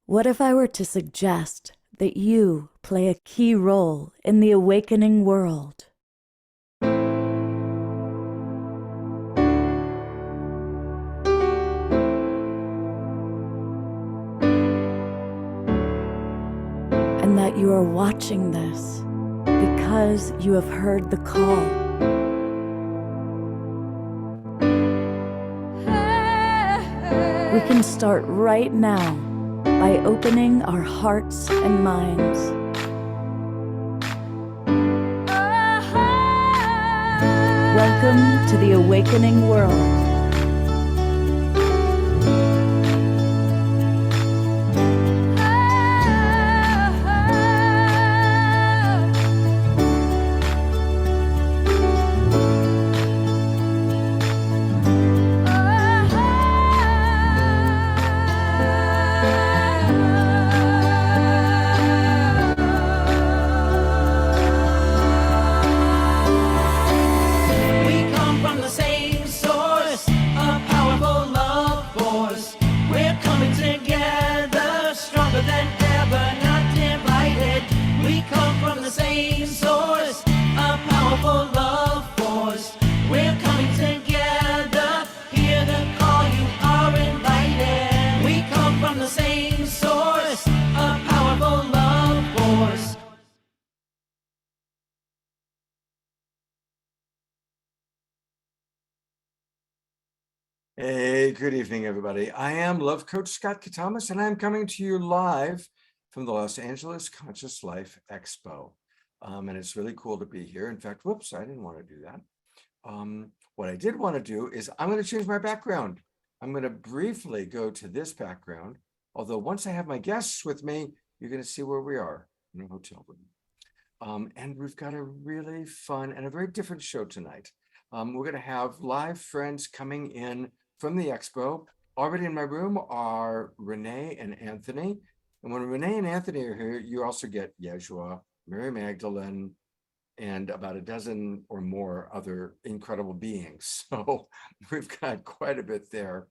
What if I were to suggest that you play a key role in the awakening world? And that you are watching this because you have heard the call. We can start right now by opening our hearts and minds. Welcome to the awakening world. Hey, good evening, everybody. I am Love Coach Scott Katamas, and I'm coming to you live from the Los Angeles Conscious Life Expo. And it's really cool to be here. In fact, whoops, I didn't want to do that. What I did want to do is I'm going to change my background. I'm going to briefly go to this background, although once I have my guests with me, you're going to see where we are in a hotel room. And we've got a really fun and a very different show tonight. We're going to have live friends coming in from the expo. Already in my room are Renee and Anthony. And when Renee and Anthony are here, you also get Yeshua, Magadelene, and about a dozen or more other incredible beings. So we've got quite a bit there.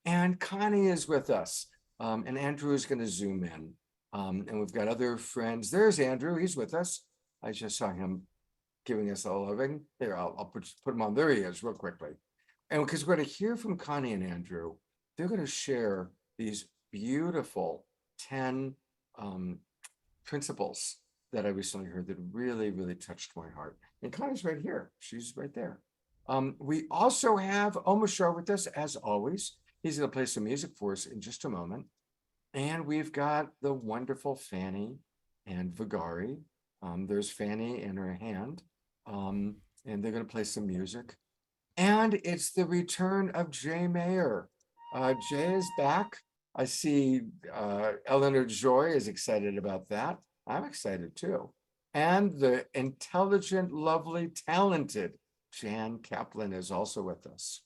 And Connie is with us. And Andrew is going to zoom in. And we've got other friends. There's Andrew. He's with us. I just saw him giving us a loving. There, I'll put him on. There he is real quickly. And because we're going to hear from Connie and Andrew, they're going to share these beautiful 10 principles that I recently heard that really, really touched my heart. And Connie's right here. She's right there. We also have Omashar with us, as always. He's going to play some music for us in just a moment. And we've got the wonderful Fanny and Vegari. There's Fanny in her hand. And they're going to play some music. And it's the return of Jay Mayer. Jay is back. I see Eleanor Joy is excited about that. I'm excited too. And the intelligent, lovely, talented Jan Kaplan is also with us.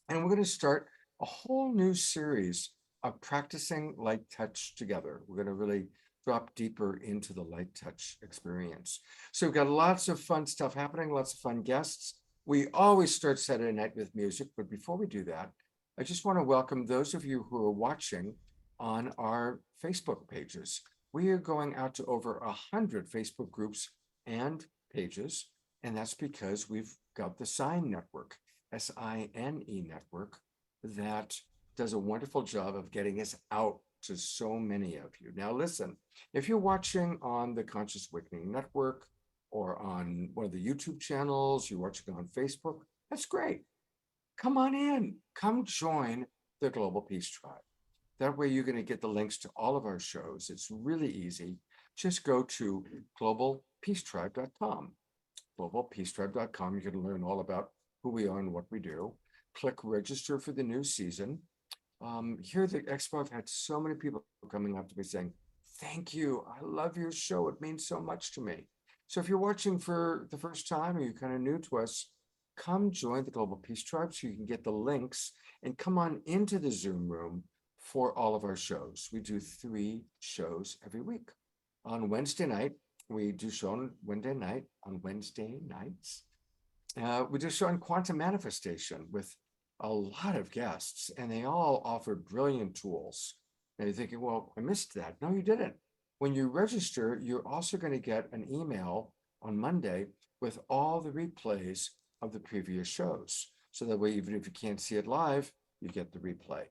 And we're going to start a whole new series of practicing light touch together. We're going to really drop deeper into the light touch experience. So we've got lots of fun stuff happening, lots of fun guests. We always start Saturday night with music, but before we do that, I just want to welcome those of you who are watching on our Facebook pages. We are going out to over 100 Facebook groups and pages, and that's because we've got the SINE network, SINE network, that does a wonderful job of getting us out to so many of you. Now listen, if you're watching on the Conscious Awakening Network, or on one of the YouTube channels, you're watching on Facebook, that's great. Come on in, come join the Global Peace Tribe. That way you're going to get the links to all of our shows. It's really easy. Just go to globalpeacetribe.com. Globalpeacetribe.com. You're going to learn all about who we are and what we do. Click register for the new season. Here at the expo, I've had so many people coming up to me saying, thank you, I love your show, it means so much to me. So if you're watching for the first time or you're kind of new to us, come join the Global Peace Tribe so you can get the links and come on into the Zoom room for all of our shows. We do 3 shows every week. On Wednesday night, we do show on Wednesday night, on Wednesday nights. We do a show on quantum manifestation with a lot of guests, and they all offer brilliant tools Now you're thinking, well, I missed that. No, you didn't. When you register, you're also going to get an email on Monday with all the replays of the previous shows. So that way, even if you can't see it live, you get the replay.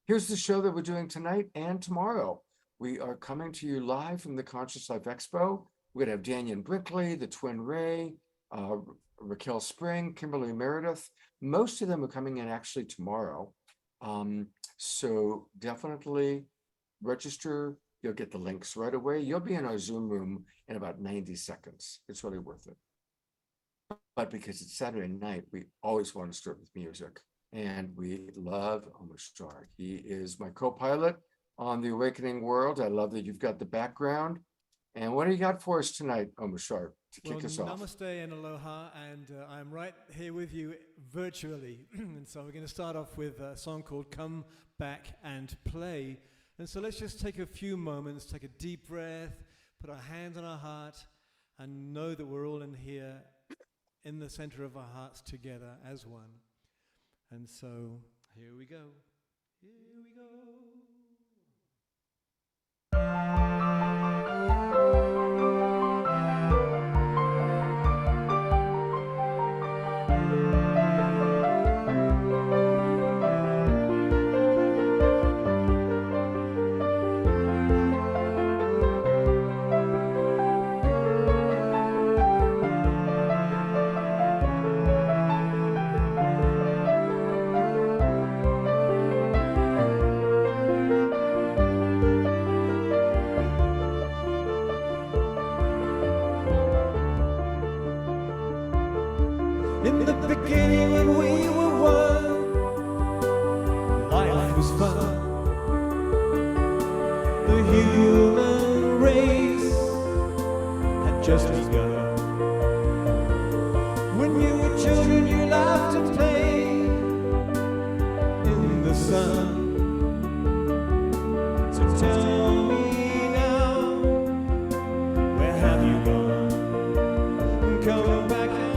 Here's the show that we're doing tonight and tomorrow. We are coming to you live from the Conscious Life Expo. We're going to have Daniel Brinkley, the Twin Ray, Raquel Spring, Kimberly Meredith. Most of them are coming in actually tomorrow. So definitely register. You'll get the links right away. You'll be in our Zoom room in about 90 seconds. It's really worth it. But because it's Saturday night, we always want to start with music. And we love Omashar. He is my co-pilot on the Awakening World. I love that you've got the background. And what do you got for us tonight, Omashar, to kick us off? Namaste and aloha, and I'm right here with you virtually. And so we're going to start off with a song called Come Back and Play. And so let's just take a few moments, take a deep breath, put our hands on our heart, and know that we're all in here, in the center of our hearts together as one. And so here we go. Here we go. In the beginning when we were one, life was fun. The human race had just begun. When you were children you laughed and played in the sun. So tell me now, where have you gone? Come back and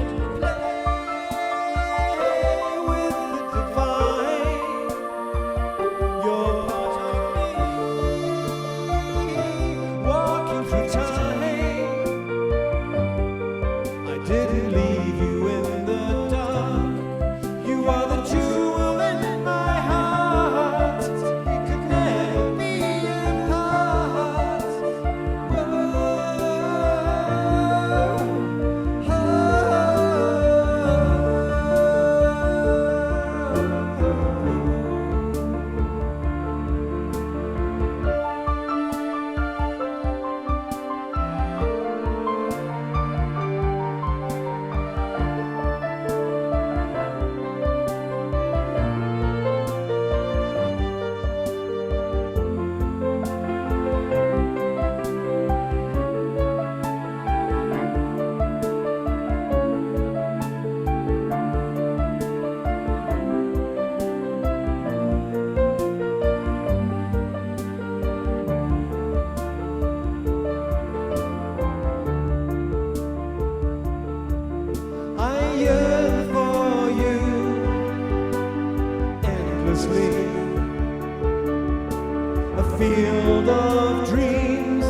field of dreams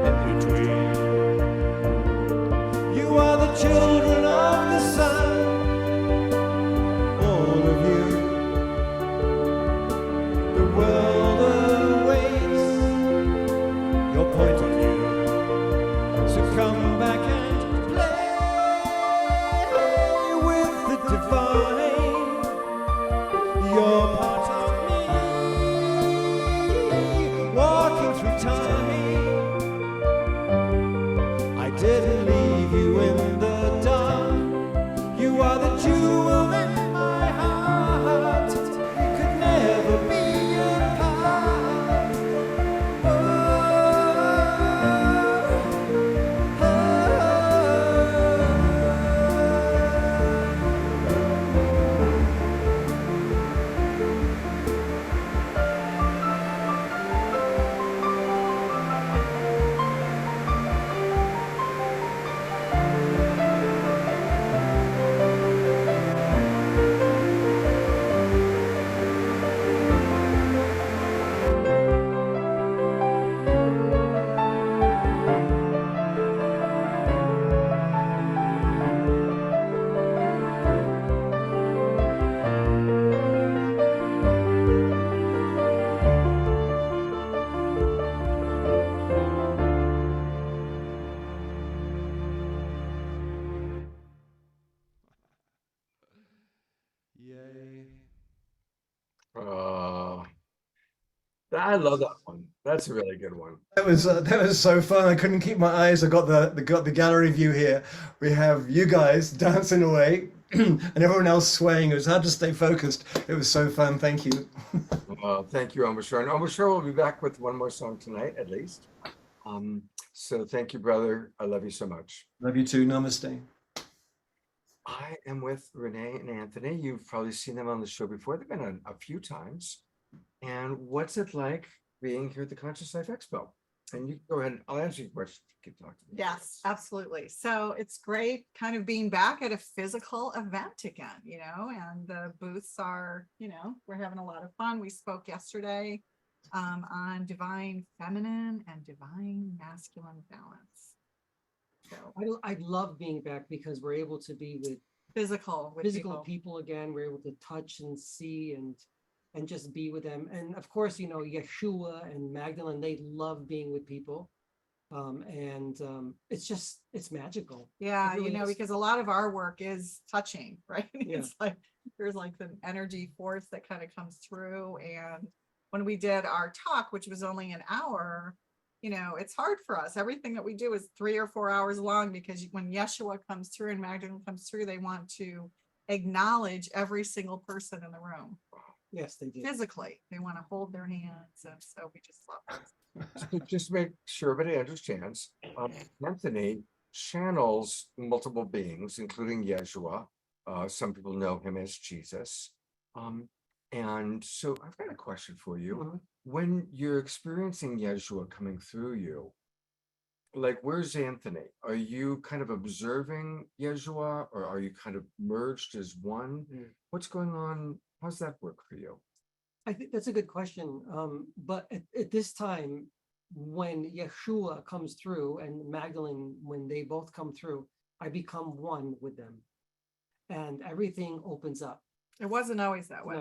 in between. You are the children of the sun, all of you. The world awaits your point of view. So come back and play with the divine. You're part of didn't leave you in the dark. You are the jewel in my heart. We could never be apart. Oh, oh, oh. I love that one. That's a really good one. That was so fun. I couldn't keep my eyes. I got the gallery view here. We have you guys dancing away, and everyone else swaying. It was hard to stay focused. It was so fun. Thank you. Thank you, Omashar. And Omashar will be back with one more song tonight, at least. So thank you, brother. I love you so much. Love you too. Namaste. I am with Renee and Anthony. You've probably seen them on the show before. They've been on a few times. And what's it like being here at the Conscious Life Expo? And you go ahead. I'll answer your question. You can talk to me. Yes, absolutely. So it's great kind of being back at a physical event again, and the booths are, we're having a lot of fun. We spoke yesterday on divine feminine and divine masculine balance. So I love being back because we're able to be with physical people again. We're able to touch and see and just be with them. And of course, Yeshua and Magdalene, they love being with people. It's magical. Yeah, It really is. because a lot of our work is touching, right? Yeah. It's like there's like the energy force that kind of comes through. And when we did our talk, which was only an hour, it's hard for us. Everything that we do is 3 or 4 hours long because when Yeshua comes through and Magdalene comes through, they want to acknowledge every single person in the room. Yes, they do. Physically, they want to hold their hands. And so we just love this. So just to make sure everybody understands, Anthony channels multiple beings, including Yeshua. Some people know him as Jesus. And so I've got a question for you. Mhm. When you're experiencing Yeshua coming through you, like, where's Anthony? Are you kind of observing Yeshua, or are you kind of merged as one? What's going on? How's that work for you? I think that's a good question. But at this time, when Yeshua comes through and Magdalene, when they both come through, I become one with them. And everything opens up. It wasn't always that way.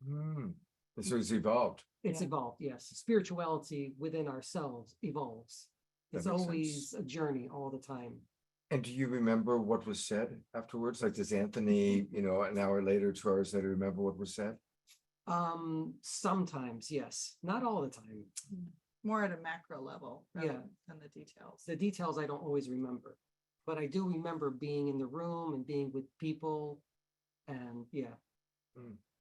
No, And so it's evolved. it's Yeah. evolved, yes. Spirituality within ourselves evolves. That It's makes always sense. a journey all the time. And do you remember what was said afterwards? Like, does Anthony, an hour later, 2 hours later, remember what was said? Sometimes, yes. Not all the time. More at a macro level rather Yeah. than the details. The details I don't always remember, but I do remember being in the room and being with people. And yeah,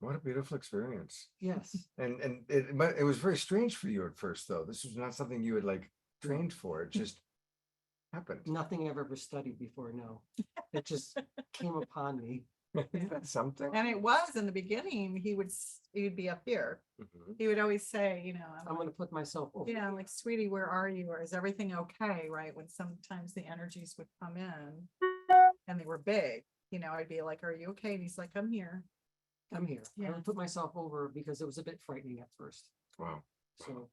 What a beautiful experience. yes. And it was very strange for you at first, though. This was not something you had trained for. It just happened. Nothing I've ever studied before, no. It just came upon me. Isn't that something? And it was in the beginning, he would be up here. Mhm. He would always say, I'm going to put myself over. like, sweetie, where are you? Or is everything okay? Right. When sometimes the energies would come in and they were big, I'd be like, are you okay? And he's like, I'm here. I'm here. I Yeah. would put myself over because it was a bit frightening at first. Wow. So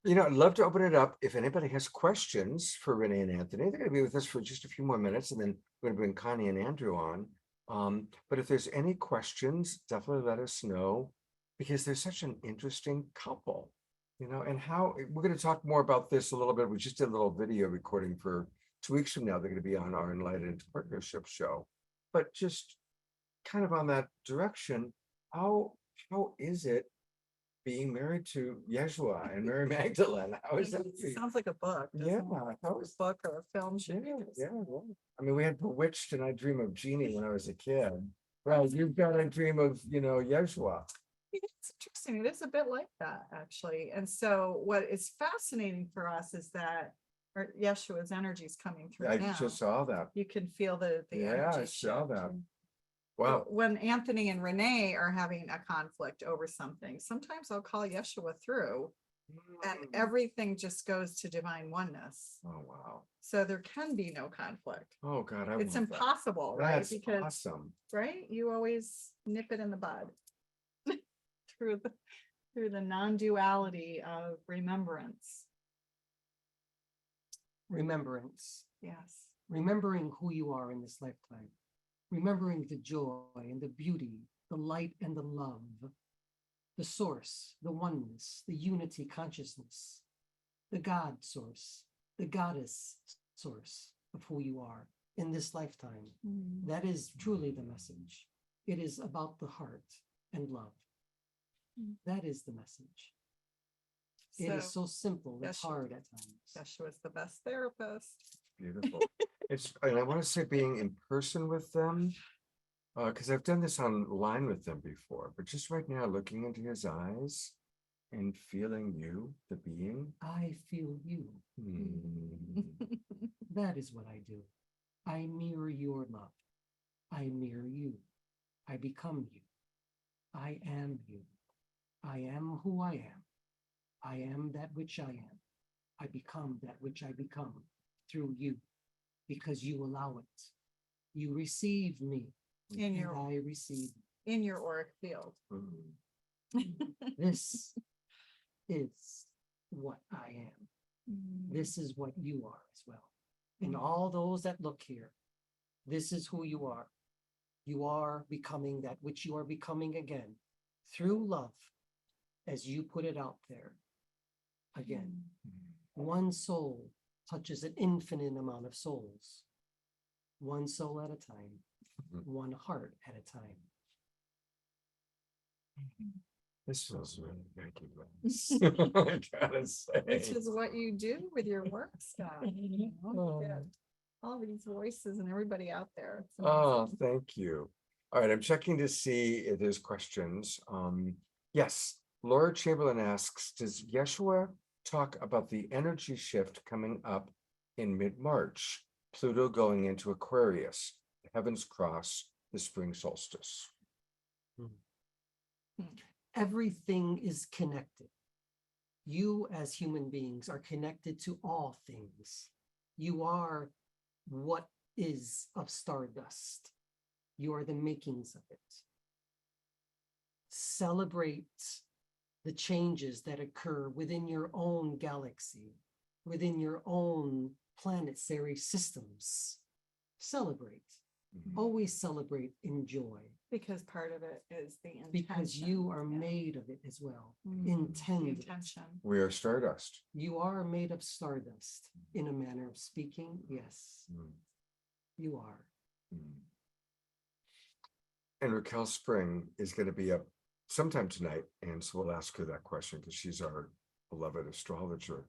I'd love to open it up. If anybody has questions for Renee and Anthony, they're going to be with us for just a few more minutes, and then we're going to bring Connie and Andrew on. But if there's any questions, definitely let us know, because they're such an interesting couple, and how we're going to talk more about this a little bit. We just did a little video recording for 2 weeks from now. They're going to be on our Enlightened Partnership show, but just kind of on that direction. How is it being married to Yeshua and Mary Magdalene? How is that for you? Sounds like a book. Yeah, how A is book or a film should Yeah, be. yeah. I mean, we had Bewitched and I Dream of Jeannie when I was a kid. Well, you've got a dream of, Yeshua. It's interesting. It is a bit like that, actually. And so what is fascinating for us is that Yeshua's energy is coming through I now. just saw that. You can feel the Yeah, energy I saw shift. that. And Wow. when Anthony and Renee are having a conflict over something, sometimes I'll call Yeshua through and everything just goes to divine oneness. Oh, wow. So there can be no conflict. Oh, God. It's love that. impossible, right? That's Because awesome. right, you always nip it in the bud through the non-duality of remembrance. remembrance, Yes. remembering who you are in this lifetime, remembering the joy and the beauty, the light and the love, the source, the oneness, the unity consciousness, the God source, the goddess source of who you are in this lifetime. That is truly the message. It is about the heart and love. That is the message. It is so simple. It's Yeshua- hard at times. Yeshua's the best therapist. Beautiful. And I want to say being in person with them, because I've done this online with them before, but just right now, looking into his eyes and feeling you, the being. I feel you. That is what I do. I mirror your love. I mirror you. I become you. I am you. I am who I am. I am that which I am. I become that which I become through you, because you allow it. You receive me, In and your I receive you. in your auric field. This is what I am. This is what you are as well. And all those that look here, this is who you are. You are becoming that which you are becoming again through love, as you put it out there. Again, one soul touches an infinite amount of souls, one soul at a time, one heart at a time. This feels really good. I gotta say. Which is what you do with your work stuff. You know, you get all these voices and everybody out there. It's Oh, amazing. thank you. All right, I'm checking to see if there's questions. Yes, Laura Chamberlain asks, does Yeshua talk about the energy shift coming up in mid-March? Pluto going into Aquarius, the heavens cross, the spring solstice. Everything is connected. You as human beings are connected to all things. You are what is of stardust. You are the makings of it. Celebrate the changes that occur within your own galaxy, within your own planetary systems. Celebrate. Always celebrate, enjoy. Because part of it is the intention. Because you are Yeah. made of it as well. Mm, Intend the it. intention. We are stardust. You are made of stardust in a manner of speaking. Yes, you are. And Raquel Spring is going to be up sometime tonight, and so we'll ask her that question because she's our beloved astrologer.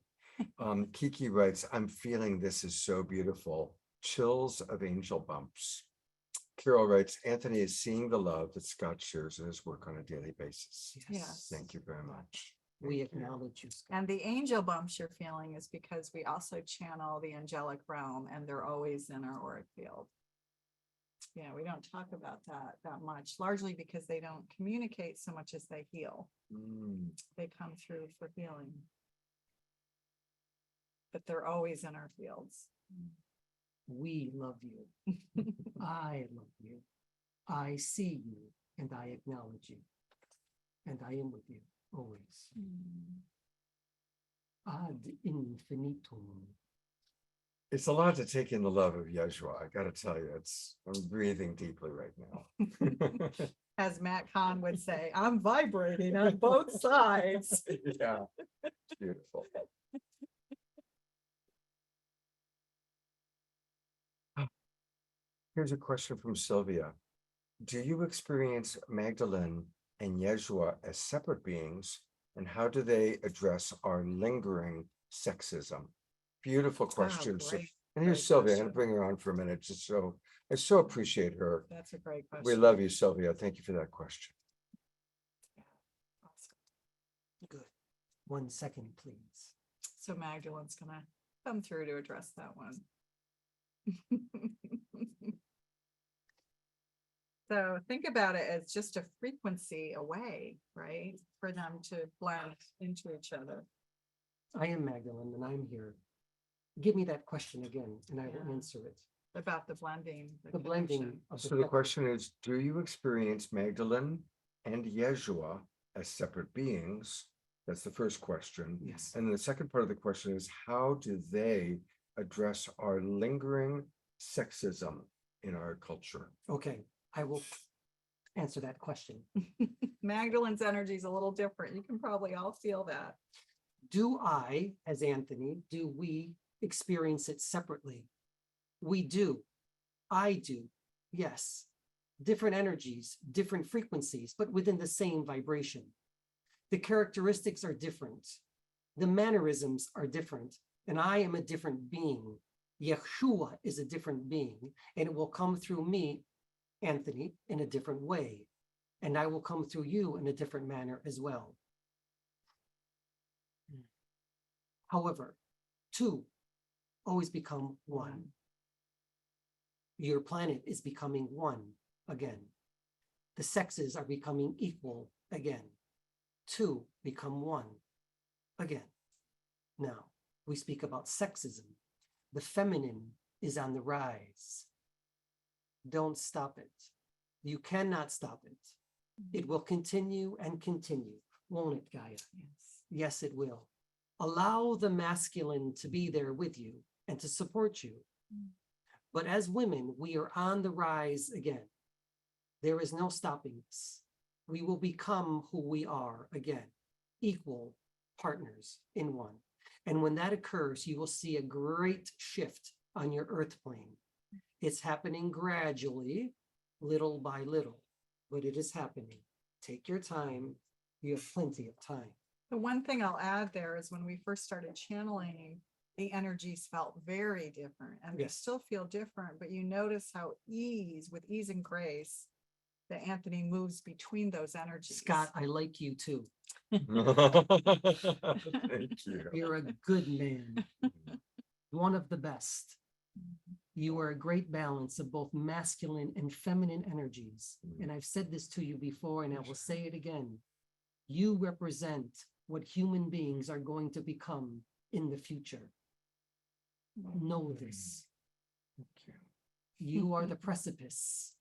Kiki writes, I'm feeling this is so beautiful. Chills of angel bumps. Carol writes, Anthony is seeing the love that Scott shares in his work on a daily basis. Yes. Thank you very much. We acknowledge you, Scott. And the angel bumps you're feeling is because we also channel the angelic realm, and they're always in our auric field. Yeah, we don't talk about that much, largely because they don't communicate so much as they heal. They come through for healing. But they're always in our fields. We love you. I love you. I see you and I acknowledge you. And I am with you always. Ad infinitum. It's a lot to take in the love of Yeshua. I got to tell you, I'm breathing deeply right now. As Matt Kahn would say, I'm vibrating on both sides. Yeah, beautiful. Here's a question from Sylvia. Do you experience Magdalene and Yeshua as separate beings, and how do they address our lingering sexism? Beautiful question. Great, And here's great Sylvia. I'm question. going to bring her on for a minute. I so appreciate her. That's a great question. We love you, Sylvia. Thank you for that question. Awesome. Good. 1 second, please. So Magdalene's gonna come through to address that one. So think about it as just a frequency away, right? For them to blend into each other. I am Magdalene and I'm here. Give me that question again and I will Yeah. answer it. About the blending. The blending connection. of So the question is, do you experience Magdalene and Yeshua as separate beings? That's the first question. Yes. And the second part of the question is, how do they address our lingering sexism in our culture? Okay, I will answer that question. Magdalene's energy is a little different. You can probably all feel that. Do I, as Anthony, do we experience it separately? We do. I do. Yes. Different energies, different frequencies, but within the same vibration. The characteristics are different. The mannerisms are different, and I am a different being. Yeshua is a different being, and it will come through me, Anthony, in a different way. And I will come through you in a different manner as well. However, two always become one. Your planet is becoming one again. The sexes are becoming equal again. Two become one again. Now, we speak about sexism. The feminine is on the rise. Don't stop it. You cannot stop it. It will continue and continue, won't it, Gaia? Yes. Yes, it will. Allow the masculine to be there with you and to support you. But as women, we are on the rise again. There is no stopping us. We will become who we are again, equal partners in one. And when that occurs, you will see a great shift on your earth plane. It's happening gradually, little by little, but it is happening. Take your time. You have plenty of time. The one thing I'll add there is when we first started channeling, the energies felt very different and they Yes. still feel different, but you notice how with ease and grace, that Anthony moves between those energies. Scott, I like you too. Thank you. You're a good man, one of the best. You are a great balance of both masculine and feminine energies. And I've said this to you before, and I will say it again. You represent what human beings are going to become in the future. Know this. You are the precipice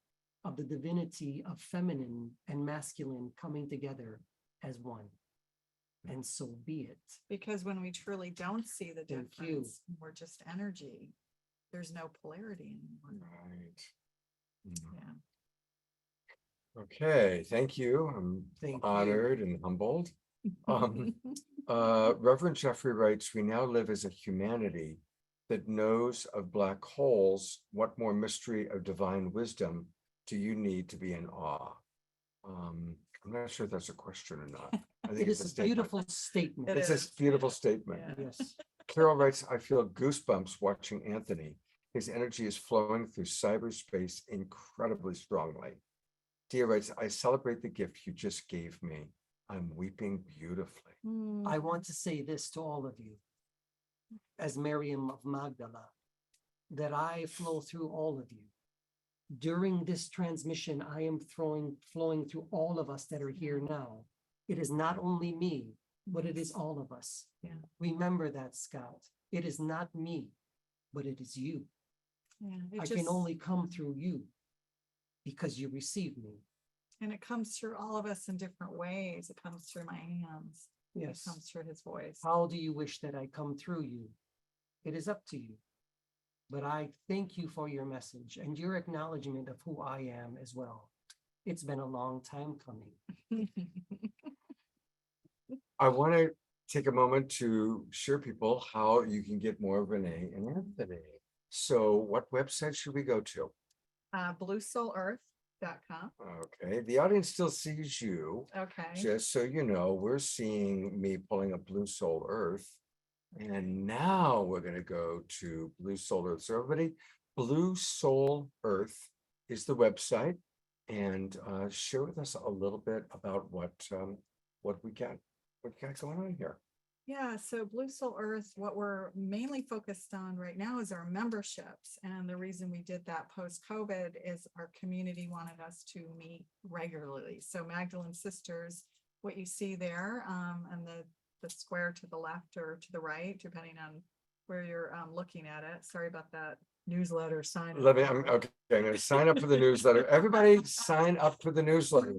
of the divinity of feminine and masculine coming together as one. And so be it. Because when we truly don't see the Thank you. difference, we're just energy. There's no polarity anymore. Right. Yeah. Okay, thank you. I'm Thank you. honored and humbled. Reverend Jeffrey writes, we now live as a humanity that knows of black holes. What more mystery of divine wisdom do you need to be in awe? I'm not sure if that's a question or not. I think It it's is a statement. beautiful statement. It It's is, a beautiful yeah. statement. Yeah. Yes. Carol writes, I feel goosebumps watching Anthony. His energy is flowing through cyberspace incredibly strongly. Dia writes, I celebrate the gift you just gave me. I'm weeping beautifully. I want to say this to all of you, as Miriam of Magdala, that I flow through all of you. During this transmission, I am flowing through all of us that are here now. It is not only me, but it is all of us. Yeah. Remember that, Scott. It is not me, but it is you. Yeah, I can only come through you because you receive me. and it comes through all of us in different ways. It comes through my hands. Yes. It comes through his voice. How do you wish that I come through you? It is up to you. But I thank you for your message and your acknowledgement of who I am as well. It's been a long time coming. I want to take a moment to share people how you can get more of Renee and Anthony. So what website should we go to? BlueSoulEarth.com. Okay, the audience still sees you. Okay. Just so you know, we're seeing me pulling up Blue Soul Earth. And now we're going to go to Blue Soul Earth. So everybody, Blue Soul Earth is the website. And share with us a little bit about what we got going on here. Yeah, so Blue Soul Earth, what we're mainly focused on right now is our memberships. And the reason we did that post-COVID is our community wanted us to meet regularly. So Magdalene Sisters, what you see there, and the square to the left or to the right, depending on where you're looking at it. Sorry about that newsletter sign. Okay, I'm going to sign up for the newsletter. Everybody sign up for the newsletter.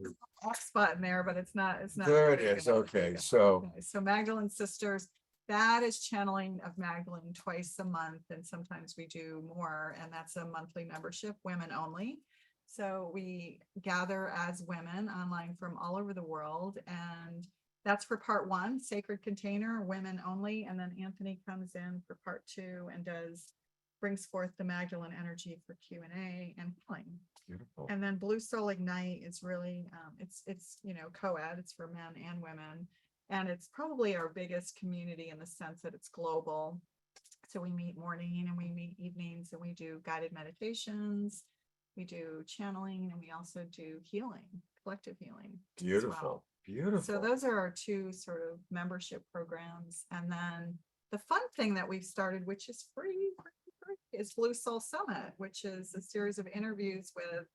X button there, but it's not. There it is. Okay, so So Magdalene Sisters, that is channeling of Magdalene twice a month, and sometimes we do more, and that's a monthly membership, women only. So we gather as women online from all over the world, and that's for part one, sacred container, women only, and then Anthony comes in for part two and brings forth the Magdalene energy for Q&A and healing. beautiful. And then Blue Soul Ignite is really, it's co-ed, it's for men and women. And it's probably our biggest community in the sense that it's global. So we meet morning and we meet evenings, and we do guided meditations, we do channeling, and we also do healing, collective healing. as well. Beautiful, beautiful. So those are our two sort of membership programs. And then the fun thing that we've started, which is free, is Blue Soul Summit, which is a series of interviews with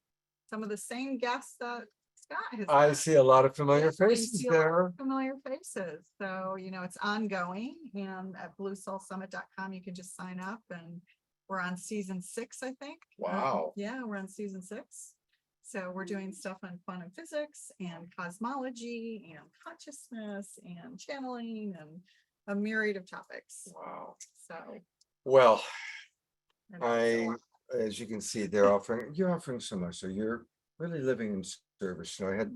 some of the same guests that Scott has. I had. see a lot of familiar Yeah, you faces see a lot of there. Familiar faces. So, it's ongoing, and at bluesoulsummit.com, you can just sign up, and we're on season 6, I think. Wow. Yeah, we're on season 6. So we're doing stuff on quantum physics and cosmology and consciousness and channeling and a myriad of topics. Wow. So Well, and that's a lot. as you can see, you're offering so much. So you're really living in service. I had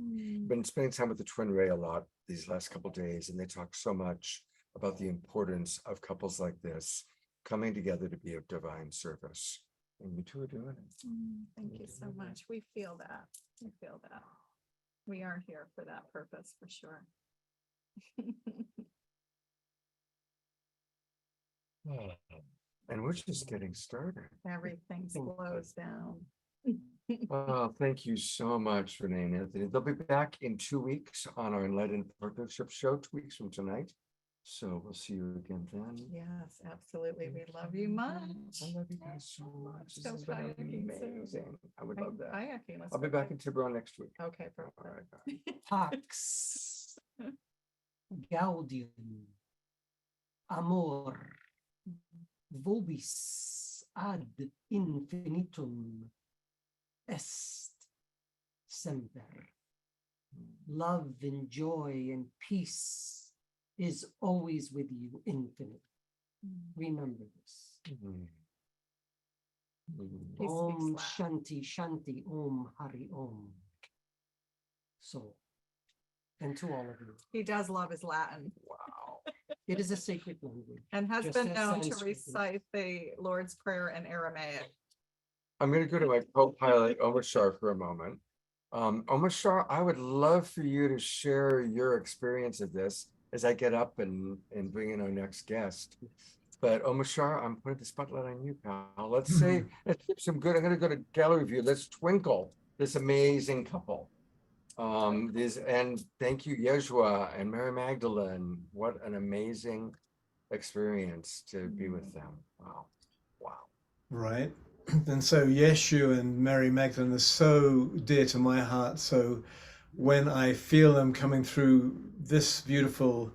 been spending time with the Twin Ray a lot these last couple of days, and they talk so much about the importance of couples like this coming together to be of divine service. And you two are doing it. Thank you so much. We feel that. We feel that. We are here for that purpose, for sure. And we're just getting started. Everything slows down. Well, thank you so much, Renee and Anthony. They'll be back in 2 weeks on our Enlightened Partnership Show, 2 weeks from tonight. So we'll see you again then. Yes, absolutely. We love you much. I love you guys so much. This Go has been kayaking soon. amazing. I would love that. Kayaking, let's I'll be go back in Tiburon next week. Okay, All perfect. right. Pax, Gaudium, Amor, Vobis ad infinitum est semper. Love and joy and peace is always with you, infinite. Remember this. Mhm. He Om speaks Shanti Shanti Om Hari Om. So, and to all of you, He does love his Latin Wow. it is a sacred language. and has Just been as known to Sanskrit is. recite the Lord's Prayer in Aramaic. I'm going to go to my co-pilot, Omashar, for a moment. Omashar, I would love for you to share your experience of this as I get up and bring in our next guest. But Omashar, I'm putting the spotlight on you, pal. Let's keep some good. I'm going to go to gallery view. Let's twinkle this amazing couple. And thank you, Yeshua and Mary Magdalene. What an amazing experience to be with them. Wow. Wow. Right. And so Yeshua and Mary Magdalene are so dear to my heart. So when I feel them coming through this beautiful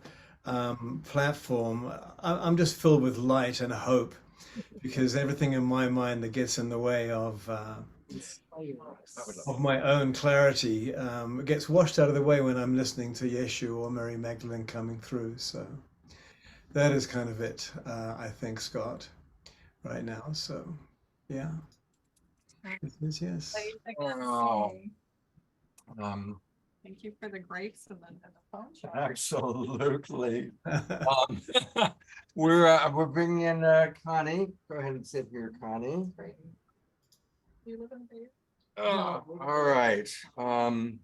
platform, I'm just filled with light and hope, because everything in my mind that gets in the way of Inspire us. my own clarity gets washed out of the way when I'm listening to Yeshua or Mary Magdalene coming through. So that is kind of it, I think, Scott, right now. So yeah. Yes. Wow. Thank you for the grapes and the phone show. Absolutely. We're bringing in Connie. Go ahead and sit here, Connie. Great. Do you live in Bay? All right. I'm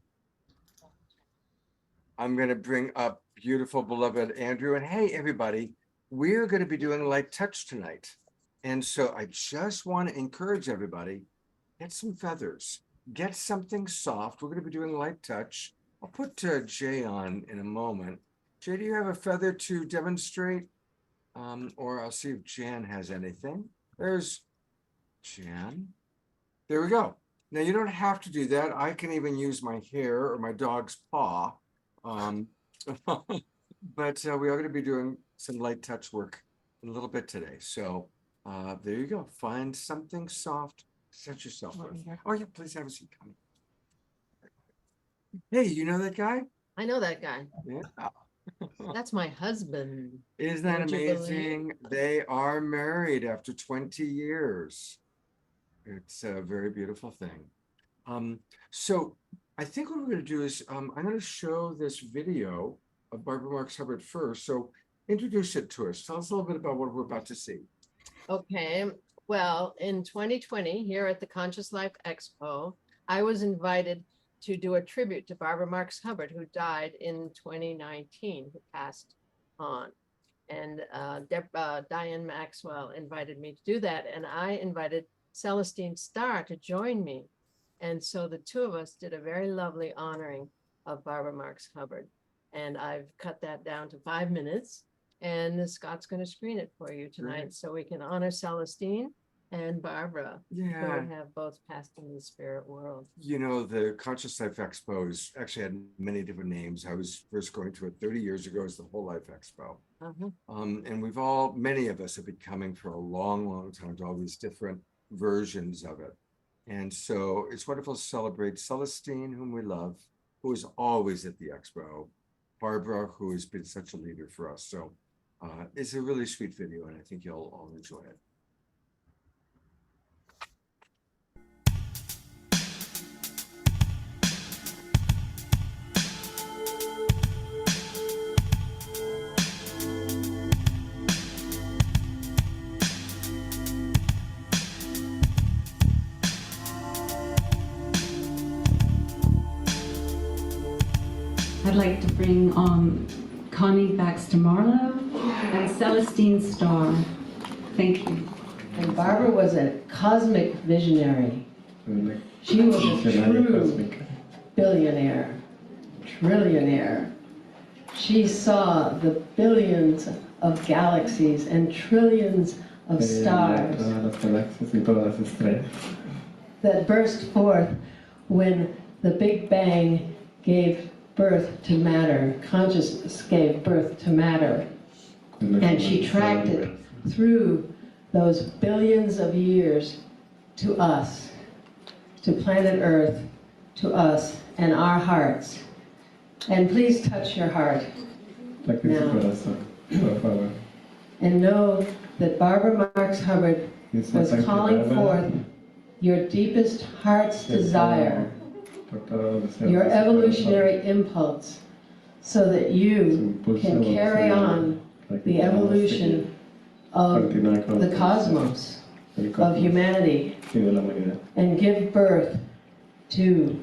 going to bring up beautiful, beloved Andrew. And hey, everybody, we're going to be doing light touch tonight. And so I just want to encourage everybody, get some feathers, get something soft. We're going to be doing light touch. I'll put Jay on in a moment. Jay, do you have a feather to demonstrate? Or I'll see if Jan has anything. There's Jan. There we go. Now you don't have to do that. I can even use my hair or my dog's paw. But we are going to be doing some light touch work in a little bit today. So there you go. Find something soft. Set yourself with. Oh yeah, please have a seat. Come. Hey, you know that guy? I know that guy. Yeah. That's my husband. Isn't that Would you believe? amazing? They are married after 20 years. It's a very beautiful thing. So I think what we're going to do is I'm going to show this video of Barbara Marx Hubbard first. So introduce it to us. Tell us a little bit about what we're about to see. Okay. Well, in 2020, here at the Conscious Life Expo, I was invited to do a tribute to Barbara Marx Hubbard, who died in 2019, who passed on. And Diane Maxwell invited me to do that. And I invited Celestine Starr to join me. And so the two of us did a very lovely honoring of Barbara Marx Hubbard. And I've cut that down to 5 minutes. And Scott's going to screen it for you tonight so we can honor Celestine and Barbara, who have both passed into the spirit world. You know, the Conscious Life Expo actually had many different names. I was first going to it 30 years ago as the Whole Life Expo. And many of us have been coming for a long, long time to all these different versions of it. And so it's wonderful to celebrate Celestine, whom we love, who is always at the Expo, Barbara, who has been such a leader for us. So it's a really sweet video, and I think you'll all enjoy it. I'd like to bring Connie Baxter Marlowe and Celestine Starr. Thank you. And Barbara was a cosmic visionary. She was a true billionaire, trillionaire. She saw the billions of galaxies and trillions of stars that burst forth when the Big Bang gave birth to matter, consciousness gave birth to matter. And she tracked it through those billions of years to us, to planet Earth, to us and our hearts. And please touch your heart now. And know that Barbara Marx Hubbard was calling forth your deepest heart's desire, your evolutionary impulse, so that you can carry on the evolution of the cosmos, of humanity, and give birth to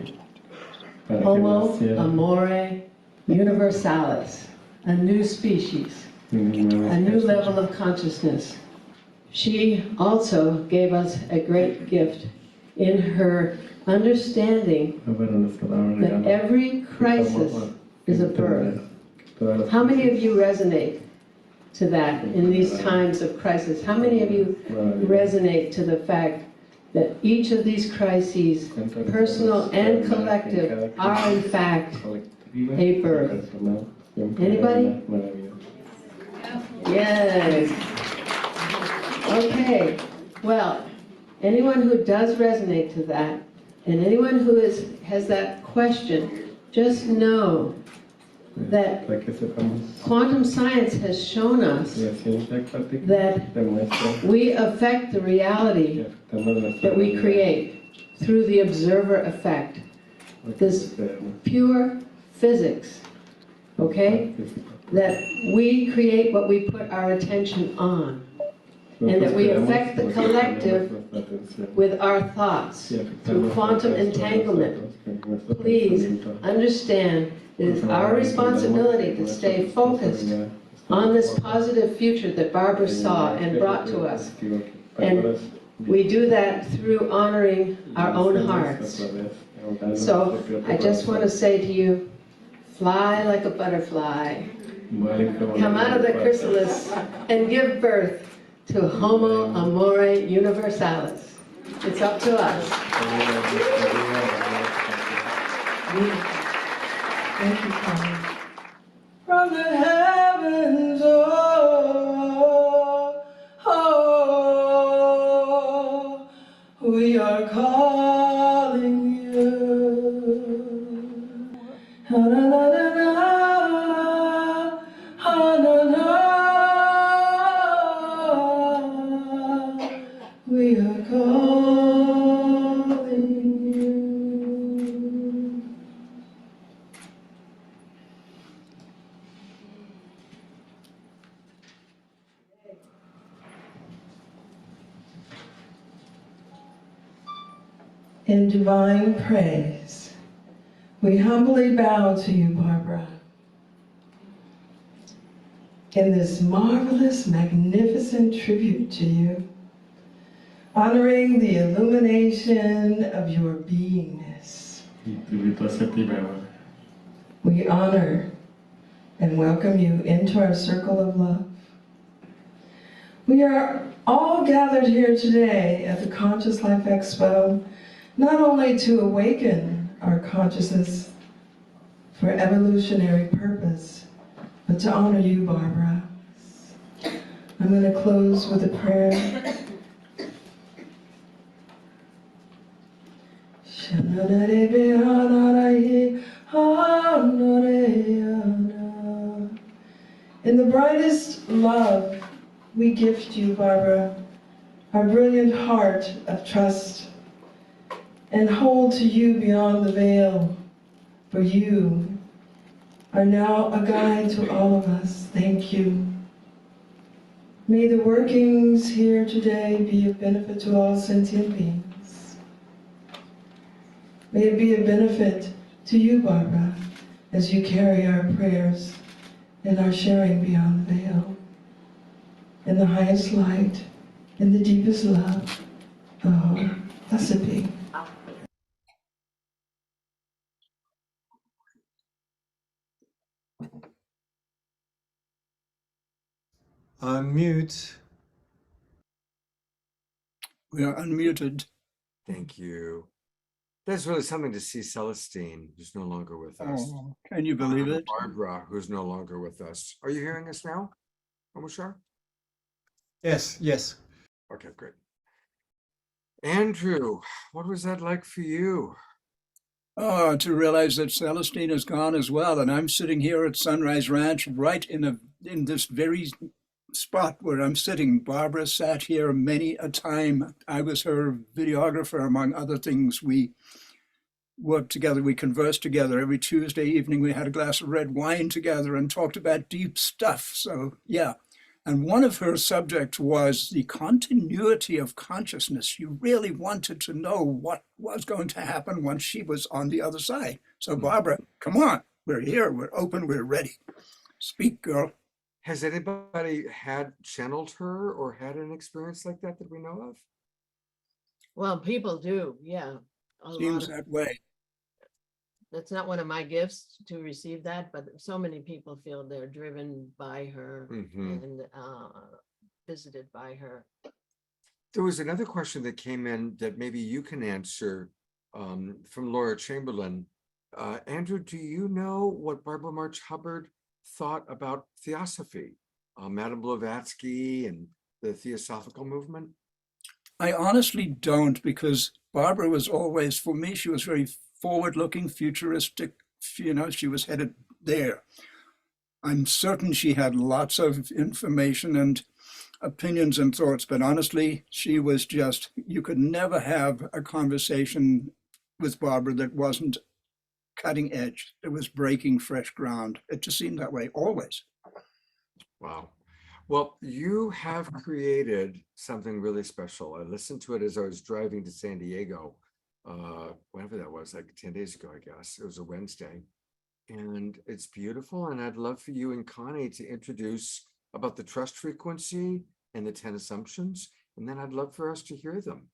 Homo Amore Universalis, a new species, a new level of consciousness. She also gave us a great gift in her understanding that every crisis is a birth. How many of you resonate to that in these times of crisis? How many of you resonate to the fact that each of these crises, personal and collective, are in fact a birth? Anybody? Yes. Okay. Well, anyone who does resonate to that, and anyone who has that question, just know that quantum science has shown us that we affect the reality that we create through the observer effect. This pure physics, okay? That we create what we put our attention on. And that we affect the collective with our thoughts through quantum entanglement. Please understand it is our responsibility to stay focused on this positive future that Barbara saw and brought to us. And we do that through honoring our own hearts. So I just want to say to you, fly like a butterfly. Come out of the chrysalis and give birth to Homo Amore Universalis. It's up to us. Thank you, Connie. From the heavens, oh, oh, we are calling you. Na, na, na, na, na, na, na. We are calling you. In divine praise, We humbly bow to you, Barbara, in this marvelous, magnificent tribute to you, honoring the illumination of your beingness. We honor and welcome you into our circle of love. We are all gathered here today at the Conscious Life Expo, not only to awaken our consciousness for evolutionary purpose, but to honor you, Barbara. I'm going to close with a prayer. In the brightest love, we gift you, Barbara, our brilliant heart of trust, and hold to you beyond the veil, for you are now a guide to all of us. Thank you. May the workings here today be of benefit to all sentient beings. May it be a benefit to you, Barbara, as you carry our prayers and our sharing beyond the veil, in the highest light, in the deepest love. Oh, blessed be. Unmute. We are unmuted. Thank you. That's really something to see Celestine, who's no longer with us. Oh, can you believe it? Barbara, who's no longer with us. Are you hearing us now, Omashar? Yes, yes. Okay, great. Andrew, what was that like for you? Oh, to realize that Celestine is gone as well, and I'm sitting here at Sunrise Ranch, right in this very spot where I'm sitting. Barbara sat here many a time. I was her videographer, among other things. We worked together, we conversed together. Every Tuesday evening we had a glass of red wine together and talked about deep stuff. So yeah. And one of her subjects was the continuity of consciousness. You really wanted to know what was going to happen once she was on the other side. So Barbara, come on, we're here, we're open, we're ready. Speak, girl. Has anybody had channeled her or had an experience like that we know of? Well, people do, yeah. Seems that way. That's not one of my gifts to receive that, but so many people feel they're driven by her and visited by her. There was another question that came in that maybe you can answer from Laura Chamberlain. Andrew, do you know what Barbara March Hubbard thought about theosophy, Madame Blavatsky and the Theosophical movement? I honestly don't, because Barbara was always, for me, she was very forward-looking, futuristic, you know, she was headed there. I'm certain she had lots of information and opinions and thoughts, but honestly, she was just, you could never have a conversation with Barbara that wasn't cutting edge, that was breaking fresh ground. It just seemed that way, always. Wow. Well, you have created something really special. I listened to it as I was driving to San Diego, whenever that was, like 10 days ago, I guess. It was a Wednesday. And it's beautiful. And I'd love for you and Connie to introduce about the trust frequency and the 10 assumptions. And then I'd love for us to hear them.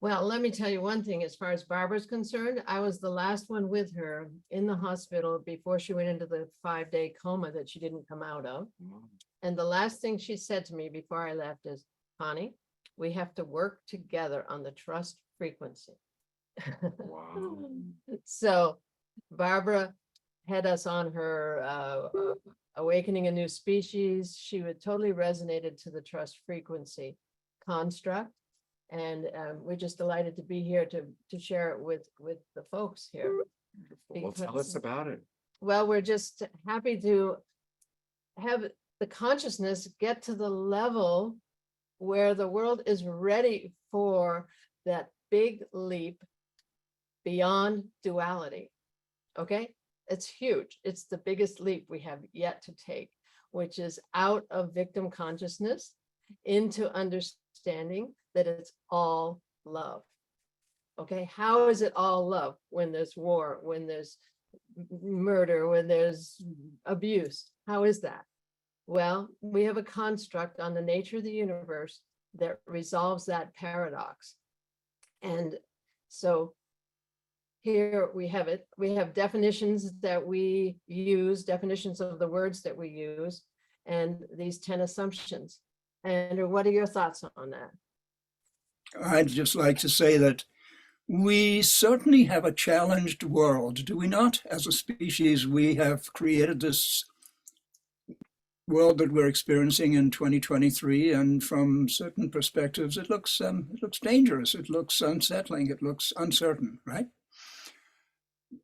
Well, let me tell you one thing, as far as Barbara's concerned, I was the last one with her in the hospital before she went into the 5-day coma that she didn't come out of. And the last thing she said to me before I left is, Connie, we have to work together on the trust frequency. Wow. So Barbara had us on her Awakening a New Species. She would totally resonated to the trust frequency construct. And we're just delighted to be here to share it with the folks here. Well, tell us about it. Well, we're just happy to have the consciousness get to the level where the world is ready for that big leap beyond duality. Okay, it's huge. It's the biggest leap we have yet to take, which is out of victim consciousness into understanding that it's all love. Okay, how is it all love when there's war, when there's murder, when there's abuse? How is that? Well, we have a construct on the nature of the universe that resolves that paradox. And so here we have it. We have definitions that we use, definitions of the words that we use, and these 10 assumptions. And what are your thoughts on that? I'd just like to say that we certainly have a challenged world, do we not? As a species, we have created this world that we're experiencing in 2023, and from certain perspectives, it looks dangerous, it looks unsettling, it looks uncertain, right?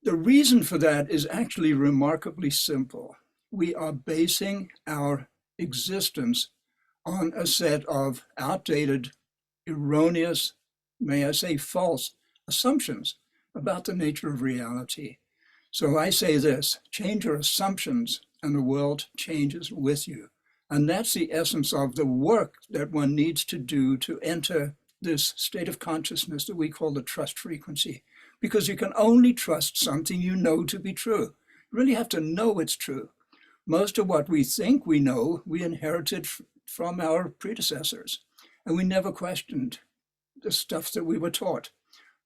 The reason for that is actually remarkably simple. We are basing our existence on a set of outdated, erroneous, may I say false, assumptions about the nature of reality. So I say this: change your assumptions and the world changes with you. And that's the essence of the work that one needs to do to enter this state of consciousness that we call the trust frequency. Because you can only trust something you know to be true. You really have to know it's true. Most of what we think we know, we inherited from our predecessors. And we never questioned the stuff that we were taught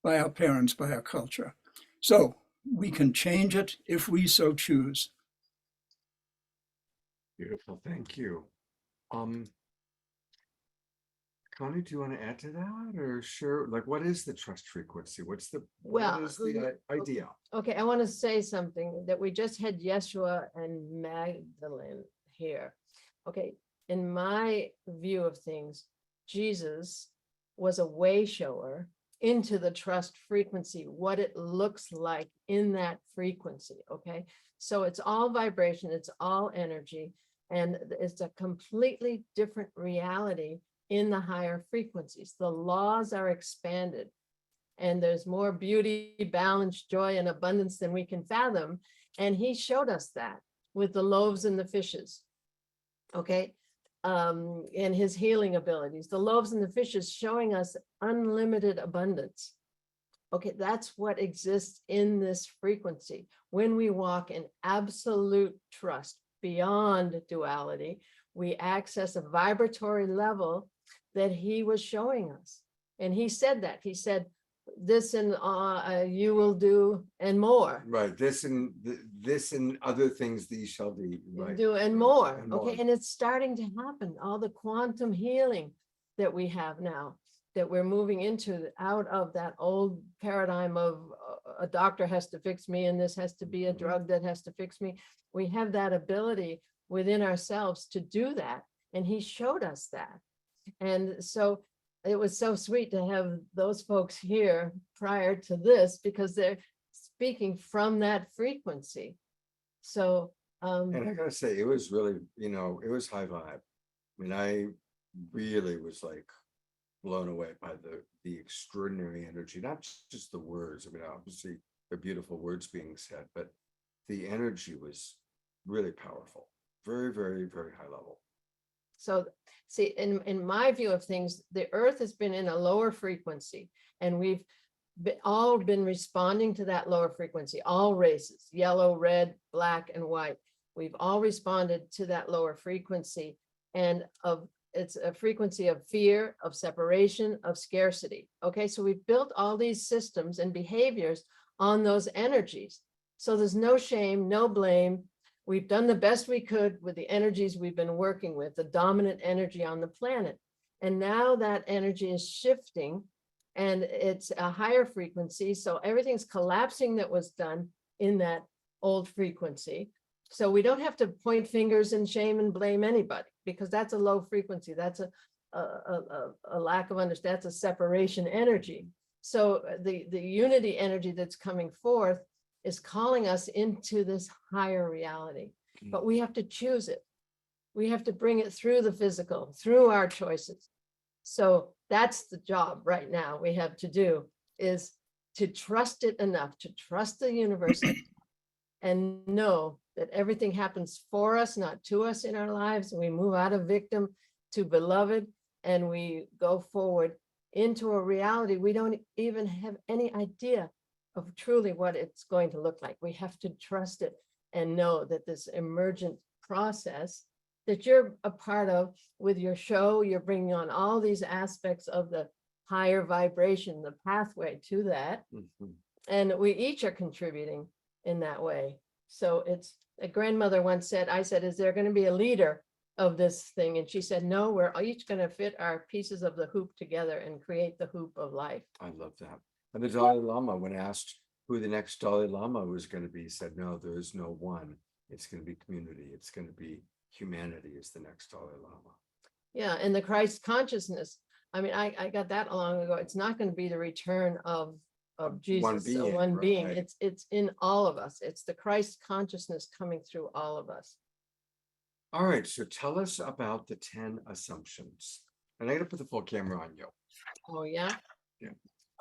by our parents, by our culture. So we can change it if we so choose. Beautiful, thank you. Connie, do you want to add to that, or sure? Like, what is the trust frequency? What is the idea? Okay, I want to say something that we just had Yeshua and Magadelene here. Okay, in my view of things, Jesus was a way shower into the trust frequency, what it looks like in that frequency. Okay, so it's all vibration, it's all energy, and it's a completely different reality in the higher frequencies. The laws are expanded, and there's more beauty, balance, joy, and abundance than we can fathom. And he showed us that with the loaves and the fishes. Okay, and his healing abilities, the loaves and the fishes showing us unlimited abundance. Okay, that's what exists in this frequency. When we walk in absolute trust beyond duality, we access a vibratory level that he was showing us. And he said that. He said, this and you will do and more. Right. This and other things these shall be. Right. Do and more. Okay. And it's starting to happen. All the quantum healing that we have now, that we're moving into, out of that old paradigm of a doctor has to fix me and this has to be a drug that has to fix me. We have that ability within ourselves to do that. And he showed us that. And so it was so sweet to have those folks here prior to this, because they're speaking from that frequency. So and I gotta say, it was really, it was high vibe. I mean, I really was like blown away by the extraordinary energy, not just the words. I mean, obviously they're beautiful words being said, but the energy was really powerful. Very, very, very high level. So see, in my view of things, the earth has been in a lower frequency, and we've all been responding to that lower frequency, all races, yellow, red, black, and white. We've all responded to that lower frequency, and it's a frequency of fear, of separation, of scarcity. Okay, so we've built all these systems and behaviors on those energies. So there's no shame, no blame. We've done the best we could with the energies we've been working with, the dominant energy on the planet. And now that energy is shifting, and it's a higher frequency. So everything's collapsing that was done in that old frequency. So we don't have to point fingers and shame and blame anybody, because that's a low frequency. That's a lack of understanding. That's a separation energy. So the unity energy that's coming forth is calling us into this higher reality, but we have to choose it. We have to bring it through the physical, through our choices. So that's the job right now we have to do, is to trust it enough, to trust the universe and know that everything happens for us, not to us in our lives. And we move out of victim to beloved, and we go forward into a reality we don't even have any idea of truly what it's going to look like. We have to trust it and know that this emergent process that you're a part of with your show, you're bringing on all these aspects of the higher vibration, the pathway to that. And we each are contributing in that way. So it's, a grandmother once said, I said, is there going to be a leader of this thing? And she said, no, we're each going to fit our pieces of the hoop together and create the hoop of life. I love that. And the Dalai Lama, when asked who the next Dalai Lama was going to be, said, no, there is no one. It's going to be community. It's going to be humanity is the next Dalai Lama. Yeah, and the Christ consciousness. I mean, I got that long ago. It's not going to be the return of Jesus, one being. Right. It's in all of us. It's the Christ consciousness coming through all of us. All right, so tell us about the 10 assumptions. And I'm going to put the full camera on you. Oh, yeah? Yeah.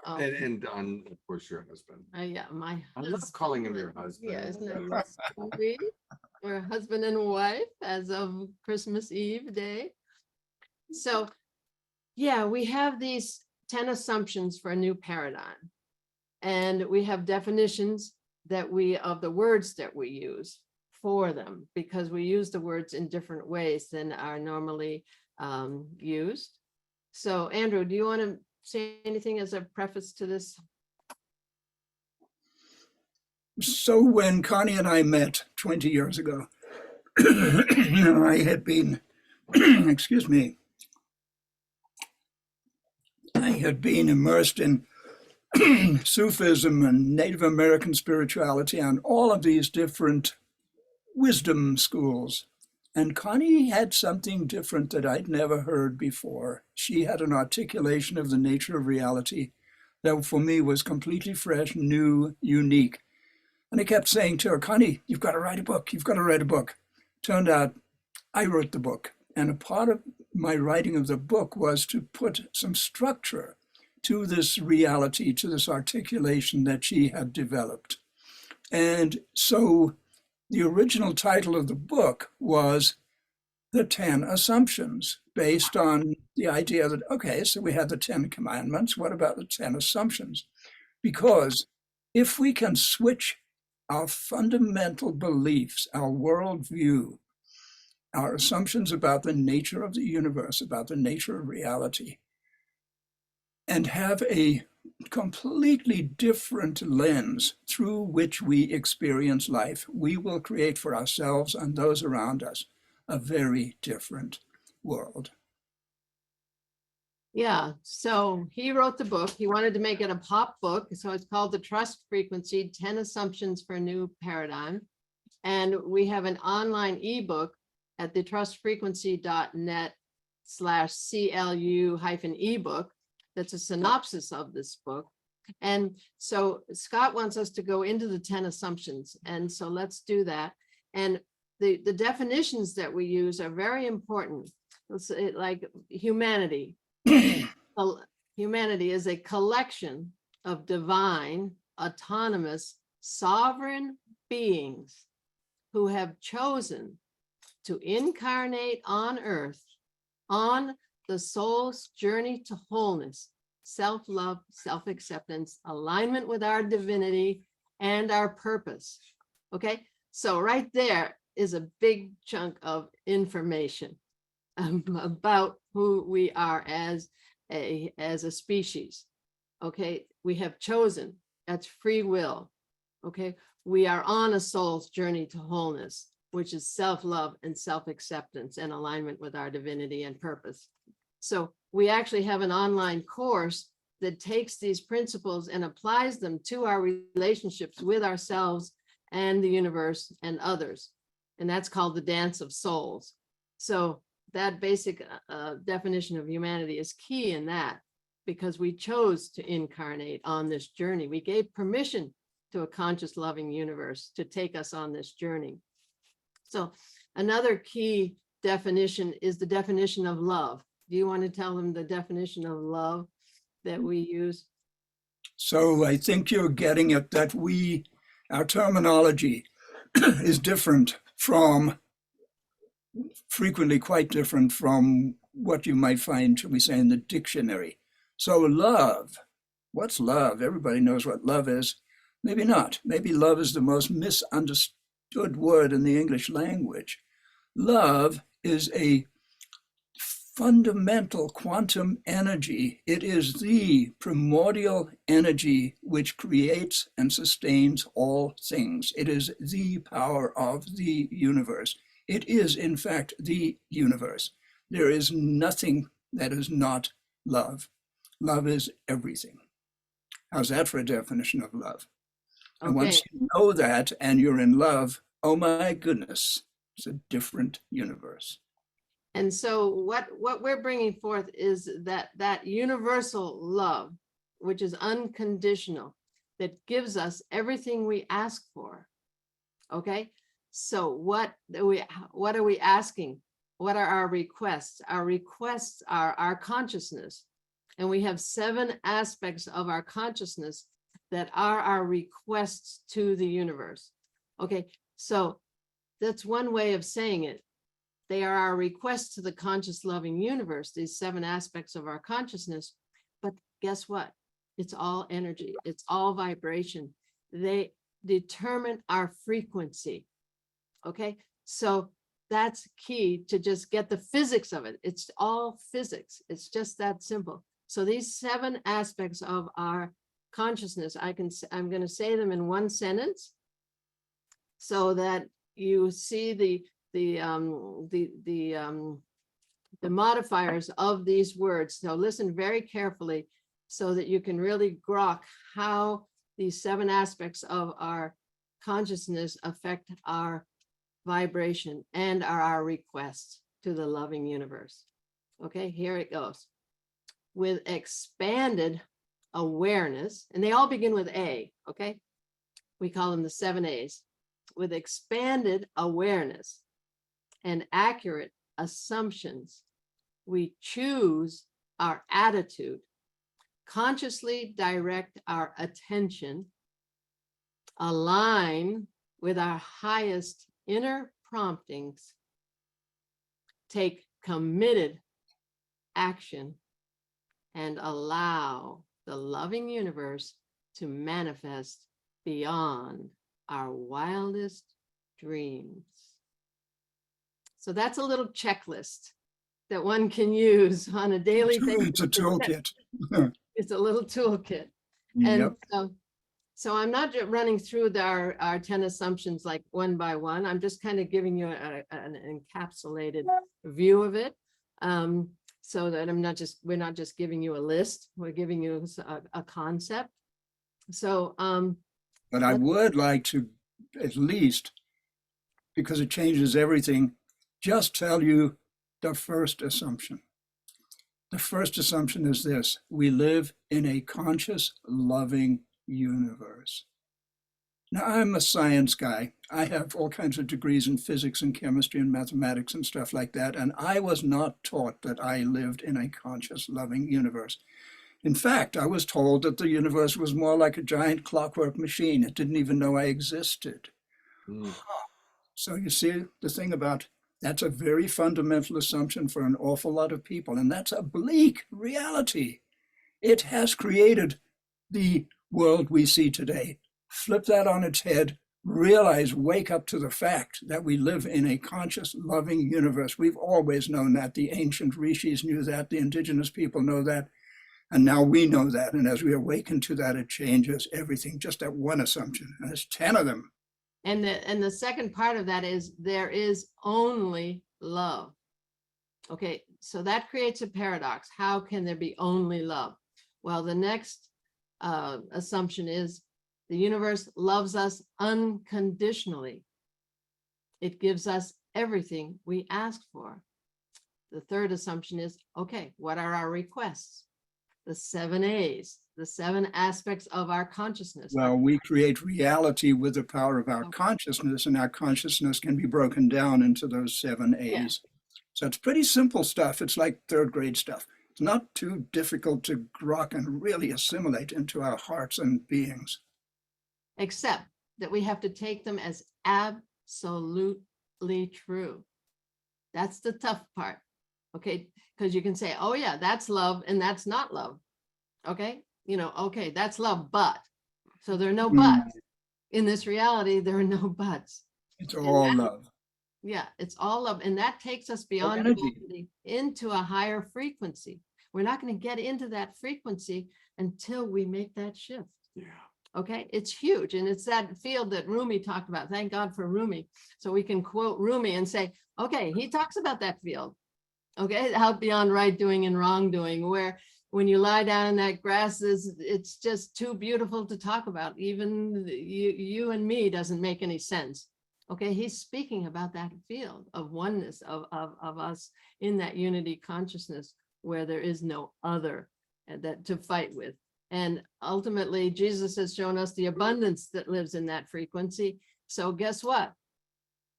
Oh, And on, of course, your husband. yeah, my I love calling him your husband. Yeah, isn't that sweet? We're husband and wife as of Christmas Eve day. So, yeah, we have these 10 assumptions for a new paradigm. And we have definitions that of the words that we use for them, because we use the words in different ways than are normally used. So, Andrew, do you want to say anything as a preface to this? So when Connie and I met 20 years ago, I had been, excuse me, I had been immersed in Sufism and Native American spirituality and all of these different wisdom schools. And Connie had something different that I'd never heard before. She had an articulation of the nature of reality that for me was completely fresh, new, unique. And I kept saying to her, Connie, you've got to write a book. You've got to write a book. Turned out I wrote the book. And a part of my writing of the book was to put some structure to this reality, to this articulation that she had developed. And so the original title of the book was The 10 Assumptions, based on the idea that, okay, so we have the 10 commandments. What about the 10 assumptions? Because if we can switch our fundamental beliefs, our worldview, our assumptions about the nature of the universe, about the nature of reality, and have a completely different lens through which we experience life, we will create for ourselves and those around us a very different world. Yeah, so he wrote the book. He wanted to make it a pop book. So it's called The Trust Frequency, 10 Assumptions for a New Paradigm. And we have an online ebook at thetrustfrequency.net/CLU-ebook. That's a synopsis of this book. And so Scott wants us to go into the 10 assumptions. And so let's do that. And the definitions that we use are very important. Let's say, like humanity. Humanity is a collection of divine, autonomous, sovereign beings who have chosen to incarnate on earth on the soul's journey to wholeness, self-love, self-acceptance, alignment with our divinity and our purpose. Okay, so right there is a big chunk of information about who we are as a species. Okay, we have chosen, that's free will. Okay, we are on a soul's journey to wholeness, which is self-love and self-acceptance and alignment with our divinity and purpose. So we actually have an online course that takes these principles and applies them to our relationships with ourselves and the universe and others. And that's called the Dance of Souls. So that basic definition of humanity is key in that, because we chose to incarnate on this journey. We gave permission to a conscious, loving universe to take us on this journey. So another key definition is the definition of love. Do you want to tell them the definition of love that we use? So I think you're getting at that our terminology is different from, frequently quite different from what you might find, shall we say, in the dictionary. So love, what's love? Everybody knows what love is. Maybe not. Maybe love is the most misunderstood word in the English language. Love is a fundamental quantum energy. It is the primordial energy which creates and sustains all things. It is the power of the universe. It is, in fact, the universe. There is nothing that is not love. Love is everything. How's that for a definition of love? And Okay. once you know that and you're in love, oh my goodness, it's a different universe. And so what we're bringing forth is that universal love, which is unconditional, that gives us everything we ask for. Okay, so what are we asking? What are our requests? Our requests are our consciousness, and we have 7 aspects of our consciousness that are our requests to the universe. Okay, so that's one way of saying it. They are our requests to the conscious loving universe, these 7 aspects of our consciousness. But guess what? It's all energy. It's all vibration. They determine our frequency. Okay, so that's key to just get the physics of it. It's all physics. It's just that simple. So these 7 aspects of our consciousness, I'm going to say them in one sentence so that you see the modifiers of these words. So listen very carefully so that you can really grok how these 7 aspects of our consciousness affect our vibration and our requests to the loving universe. Okay, here it goes. With expanded awareness, and they all begin with A, okay? We call them the 7 A's. With expanded awareness and accurate assumptions, we choose our attitude, consciously direct our attention, align with our highest inner promptings, take committed action, and allow the loving universe to manifest beyond our wildest dreams. So that's a little checklist that one can use on a daily basis. It's a toolkit. It's a little toolkit. Yep. And so I'm not running through our 10 assumptions like one by one. I'm just kind of giving you an encapsulated view of it. So that we're not just giving you a list, we're giving you a concept. So, but I would like to, at least, because it changes everything, just tell you the first assumption. The first assumption is this: we live in a conscious, loving universe. Now, I'm a science guy. I have all kinds of degrees in physics and chemistry and mathematics and stuff like that, and I was not taught that I lived in a conscious, loving universe. In fact, I was told that the universe was more like a giant clockwork machine. It didn't even know I existed. So you see the thing about that's a very fundamental assumption for an awful lot of people, and that's a bleak reality. It has created the world we see today. Flip that on its head, realize, wake up to the fact that we live in a conscious, loving universe. We've always known that. The ancient rishis knew that. The indigenous people know that. And now we know that. And as we awaken to that, it changes everything. Just that one assumption. And there's 10 of them. and the second part of that is there is only love. Okay, so that creates a paradox. How can there be only love? Well, the next assumption is the universe loves us unconditionally. It gives us everything we ask for. The third assumption is, okay, what are our requests? The 7 A's, the 7 aspects of our consciousness. Well, we create reality with the power of our consciousness, and our consciousness can be broken down into those 7 A's. Yeah. So it's pretty simple stuff. It's like 3rd grade stuff. It's not too difficult to grok and really assimilate into our hearts and beings. Except that we have to take them as absolutely true. That's the tough part. Okay, because you can say, oh yeah, that's love and that's not love. Okay, okay, that's love, but. So there are no Mm. buts. In this reality, there are no buts. It's And all that- love. Yeah, it's all love. And that takes us beyond energy. duality into a higher frequency. We're not going to get into that frequency until we make that shift. Yeah. Okay, it's huge. And it's that field that Rumi talked about. Thank God for Rumi. So we can quote Rumi and say, okay, he talks about that field. Okay, out beyond right doing and wrongdoing, where when you lie down in that grass, it's just too beautiful to talk about. Even you and me doesn't make any sense. Okay, he's speaking about that field of oneness of us in that unity consciousness where there is no other that to fight with. And ultimately, Jesus has shown us the abundance that lives in that frequency. So guess what?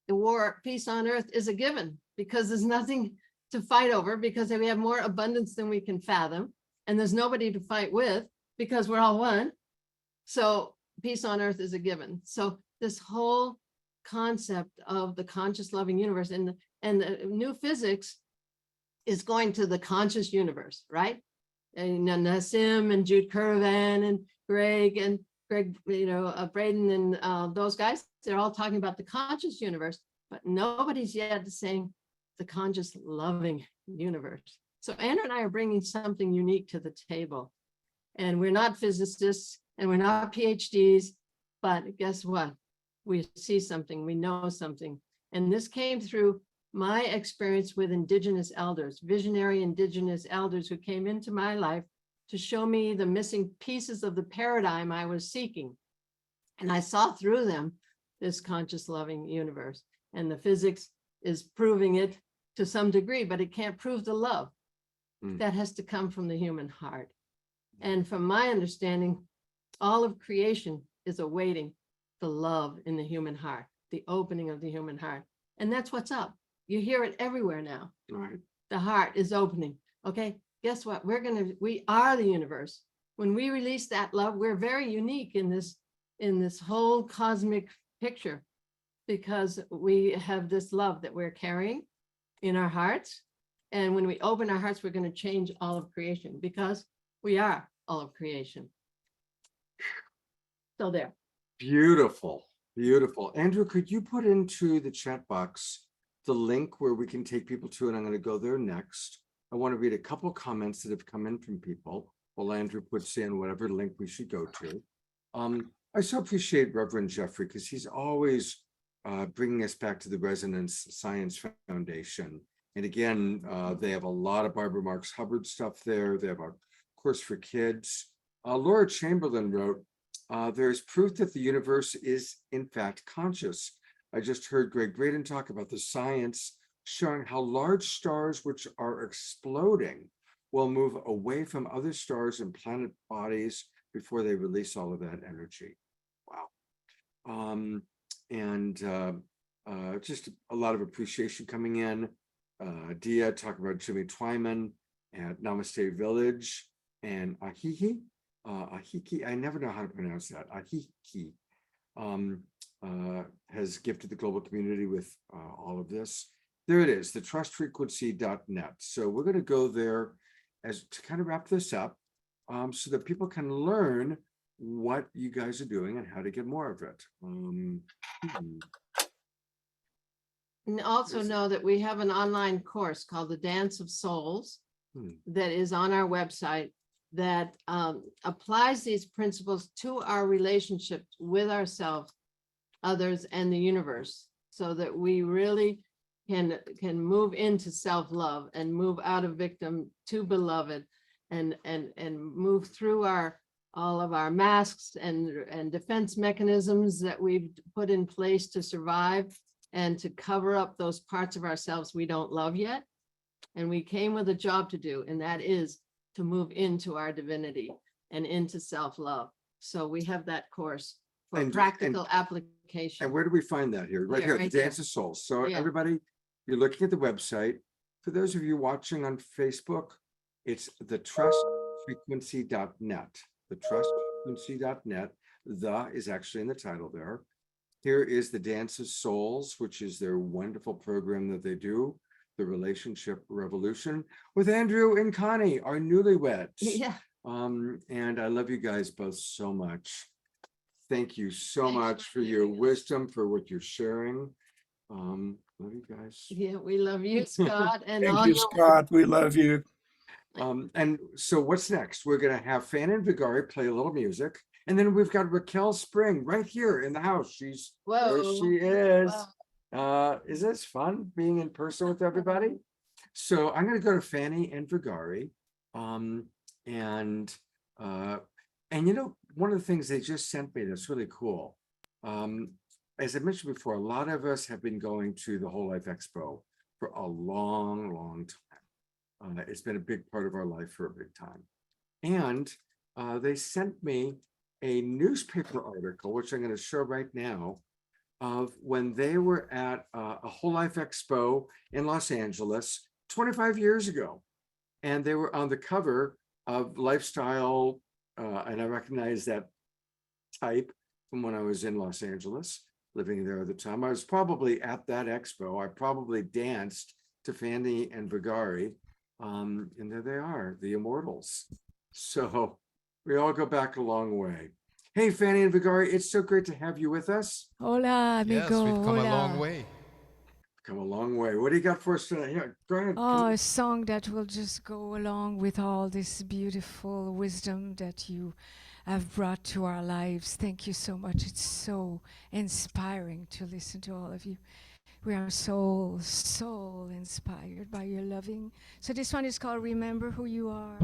The war, peace on earth is a given because there's nothing to fight over because we have more abundance than we can fathom. And there's nobody to fight with because we're all one. So peace on earth is a given. So this whole concept of the conscious loving universe and the new physics is going to the conscious universe, right? And Nassim and Jude Curran and Greg, Braden and those guys, they're all talking about the conscious universe, but nobody's yet saying the conscious loving universe. So Andrew and I are bringing something unique to the table. And we're not physicists and we're not PhDs, but guess what? We see something, we know something. And this came through my experience with Indigenous elders, visionary Indigenous elders who came into my life to show me the missing pieces of the paradigm I was seeking. And I saw through them this conscious loving universe. And the physics is proving it to some degree, but it can't prove the love. That has to come from the human heart. And from my understanding, all of creation is awaiting the love in the human heart, the opening of the human heart. And that's what's up. You hear it everywhere now. Right. The heart is opening. Okay, guess what? We are the universe. When we release that love, we're very unique in this whole cosmic picture because we have this love that we're carrying in our hearts. And when we open our hearts, we're going to change all of creation because we are all of creation. So there. Beautiful, beautiful. Andrew, could you put into the chat box the link where we can take people to, and I'm going to go there next. I want to read a couple of comments that have come in from people while Andrew puts in whatever link we should go to. I so appreciate Reverend Jeffrey because he's always bringing us back to the Resonance Science Foundation. And again, they have a lot of Barbara Marx Hubbard stuff there. They have a course for kids. Laura Chamberlain wrote, there's proof that the universe is in fact conscious. I just heard Greg Braden talk about the science showing how large stars which are exploding will move away from other stars and planet bodies before they release all of that energy. Wow. Just a lot of appreciation coming in. Dia talking about Jimmy Twyman at Namaste Village and Ahiki. Ahiki, I never know how to pronounce that. Ahiki has gifted the global community with all of this. There it is, the trustfrequency.net. So we're going to go there as to kind of wrap this up so that people can learn what you guys are doing and how to get more of it. And also know that we have an online course called The Dance of Souls that is on our website that applies these principles to our relationships with ourselves, others, and the universe, so that we really can move into self-love and move out of victim to beloved and move through all of our masks and defense mechanisms that we've put in place to survive and to cover up those parts of ourselves we don't love yet. And we came with a job to do, and that is to move into our divinity and into self-love. So we have that course for practical application. And where do we find that here? Right here, right the Dance of Souls. So Yeah. everybody, you're looking at the website. For those of you watching on Facebook, it's the trustfrequency.net. The trustfrequency.net. The is actually in the title there. Here is the Dance of Souls, which is their wonderful program that they do, the Relationship Revolution, with Andrew and Connie, our newlyweds. Yeah. And I love you guys both so much. Thank you so much for your wisdom, for what you're sharing. Love you guys. Yeah, we love you, Scott, and Thank all you, your Scott. We love you. And so what's next? We're gonna have Fanny and Vegari play a little music. And then we've got Raquel Spring right here in the house. There Whoa. she is. Wow. Is this fun being in person with everybody? So I'm gonna go to Fanny and Vegari. And you know, one of the things they just sent me that's really cool. As I mentioned before, a lot of us have been going to the Whole Life Expo for a long, long time. It's been a big part of our life for a big time. And they sent me a newspaper article, which I'm going to show right now, of when they were at a Whole Life Expo in Los Angeles 25 years ago. And they were on the cover of Lifestyle, and I recognize that type from when I was in Los Angeles, living there at the time. I was probably at that expo. I probably danced to Fanny and Vegari. And there they are, the immortals. So we all go back a long way. Hey, Fanny and Vegari, it's so great to have you with us. Hola, amigo. Yes, we've come a long Hola. way. Come a long way. What do you got for us tonight? Yeah, go ahead. Oh, a song that will just go along with all this beautiful wisdom that you have brought to our lives. Thank you so much. It's so inspiring to listen to all of you. We are so inspired by your loving. So this one is called Remember Who You Are.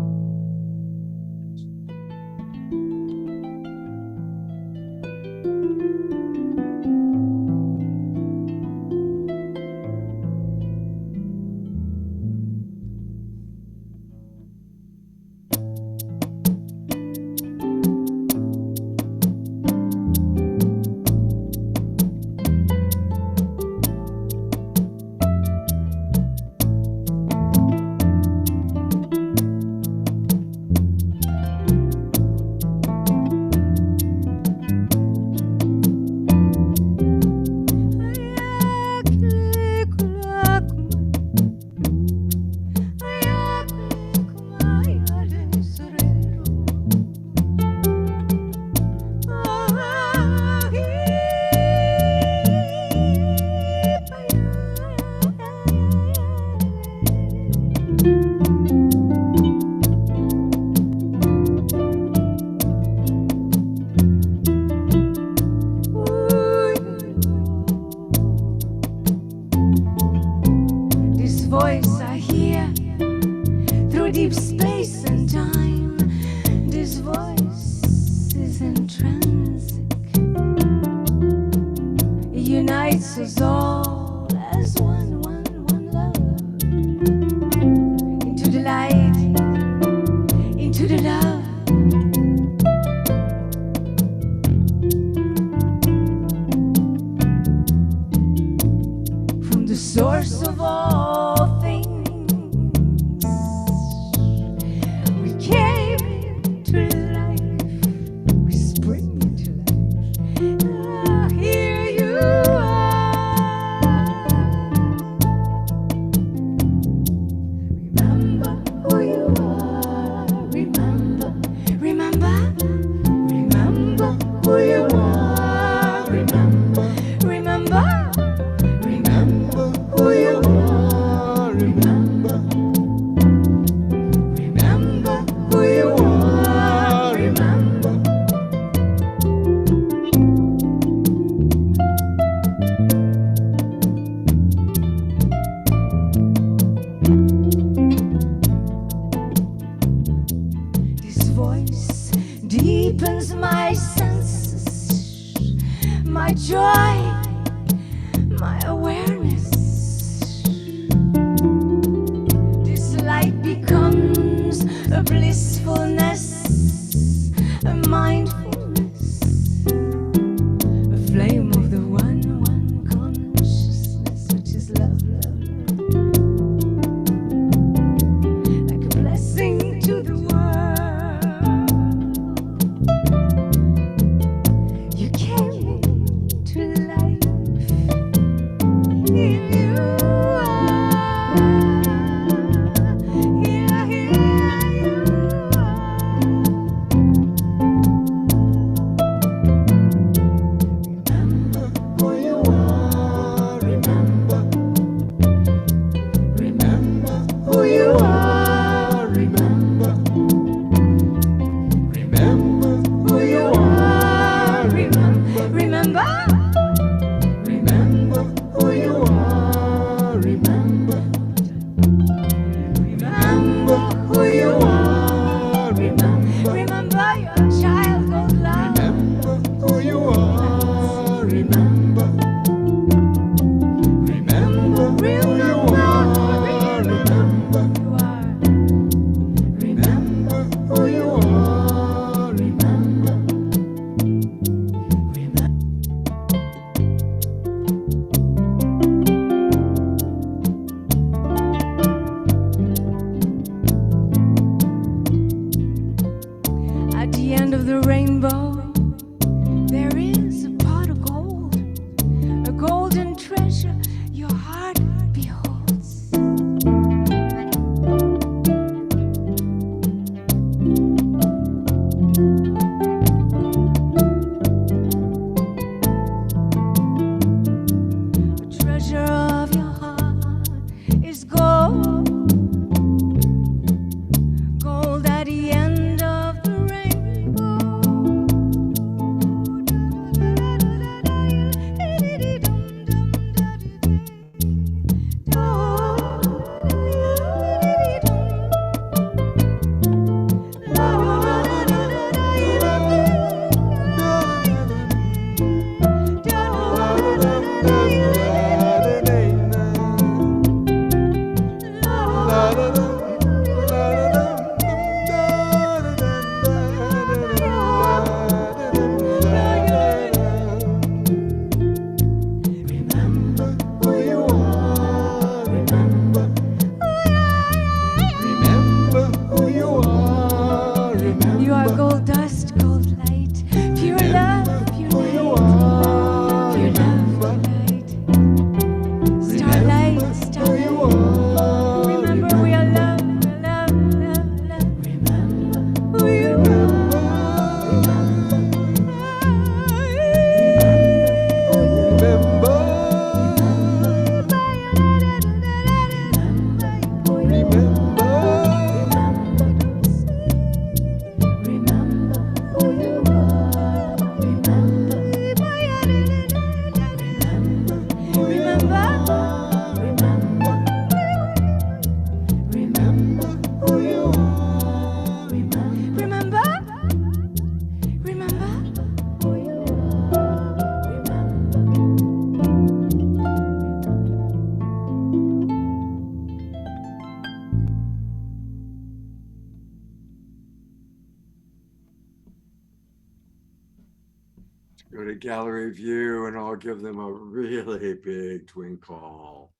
Go to gallery view and I'll give them a really big twinkle.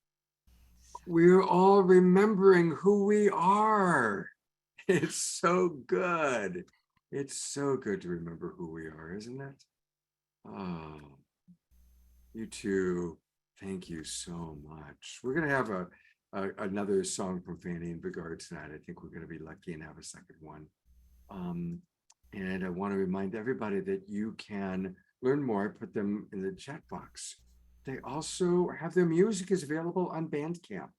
We're all remembering who we are. It's so good. It's so good to remember who we are, isn't it? Oh, you too. Thank you so much. We're going to have another song from Fanny and Vegari tonight. I think we're going to be lucky and have a second one. And I want to remind everybody that you can learn more. I put them in the chat box. They also have their music is available on Bandcamp.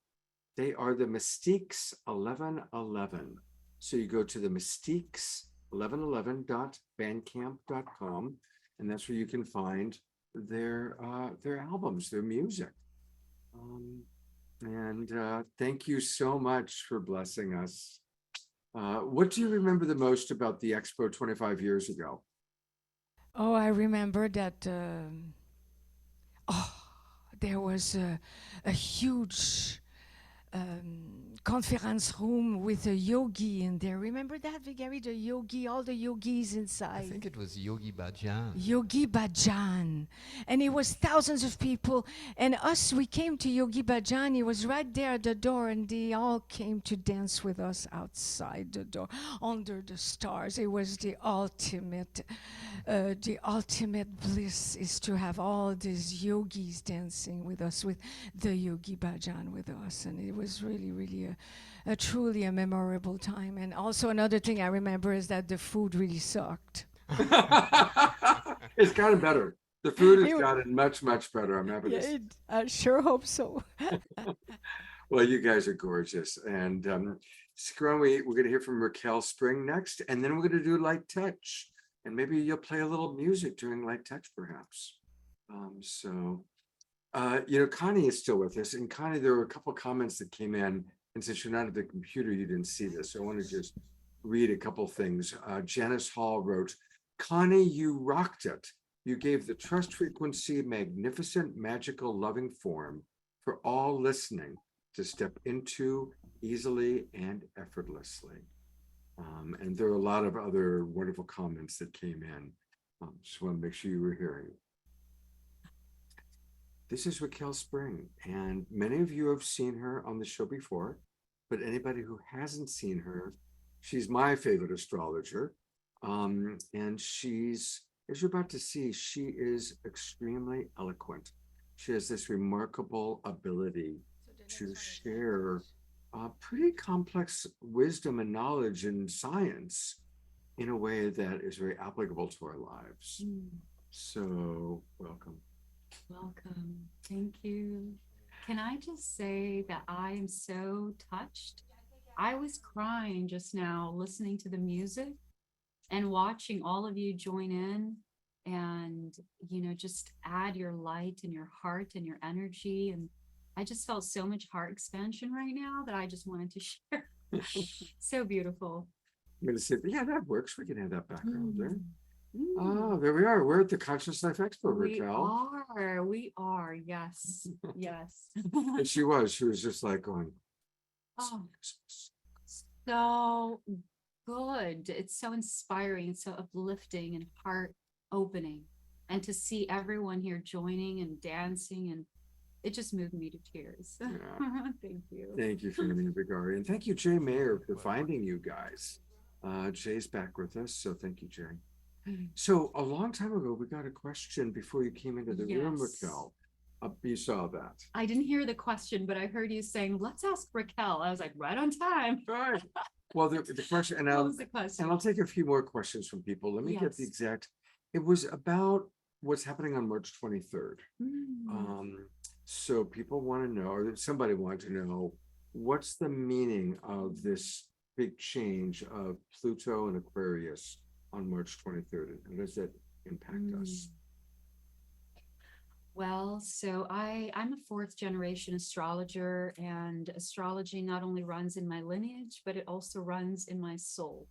They are the Mystiques 1111. So you go to the Mystiques 1111.bandcamp.com, and that's where you can find their albums, their music. Thank you so much for blessing us. What do you remember the most about the expo 25 years ago? Oh, I remember that there was a huge conference room with a yogi in there. Remember that, Vegari? The yogi, all the yogis inside. I think it was Yogi Bhajan. Yogi Bhajan. And it was thousands of people. And us, we came to Yogi Bhajan. He was right there at the door, and they all came to dance with us outside the door, under the stars. It was the ultimate bliss is to have all these yogis dancing with us, with the Yogi Bhajan with us. And it was really, really a truly a memorable time. And also another thing I remember is that the food really sucked. It's gotten better. The food has gotten much, much better. I'm happy to say. I sure hope so. Well, you guys are gorgeous. And stick around. We're going to hear from Raquel Spring next, and then we're going to do light touch. And maybe you'll play a little music during light touch, perhaps. Connie is still with us. And Connie, there were a couple comments that came in. And since you're not at the computer, you didn't see this. So I want to just read a couple things. Janice Hall wrote, Connie, you rocked it. You gave the trust frequency magnificent, magical, loving form for all listening to step into easily and effortlessly. And there are a lot of other wonderful comments that came in. Just want to make sure you were hearing. This is Raquel Spring, and many of you have seen her on the show before, but anybody who hasn't seen her, she's my favorite astrologer. And she's, as you're about to see, she is extremely eloquent. She has this remarkable ability to share pretty complex wisdom and knowledge and science in a way that is very applicable to our lives. So welcome. Welcome. Thank you. Can I just say that I am so touched? I was crying just now listening to the music and watching all of you join in and, just add your light and your heart and your energy. And I just felt so much heart expansion right now that I just wanted to share. So beautiful. I'm going to say, yeah, that works. We can have that background there. Oh, there we are. We're at the Conscious Life Expo, Raquel. We are. Yes. Yes. And she was just like going, oh, so good. It's so inspiring and so uplifting and heart opening. And to see everyone here joining and dancing, and it just moved me to tears. Yeah. Thank you. Thank you, Fanny and Vegari. And thank you, Jay Mayer, for finding you guys. Jay's back with us. So thank you, Jay. So a long time ago, we got a question before you came into the room, Raquel. You saw that. I didn't hear the question, but I heard you saying, let's ask Raquel. I was like, right on time. Right. Well, the question, and What was the question? I'll take a few more questions from people. Let me get the exact, it was about what's happening on March 23rd. So people want to know, or somebody wanted to know, what's the meaning of this big change of Pluto and Aquarius on March 23rd? And does that impact us? Well, so I'm a fourth generation astrologer, and astrology not only runs in my lineage, but it also runs in my soul,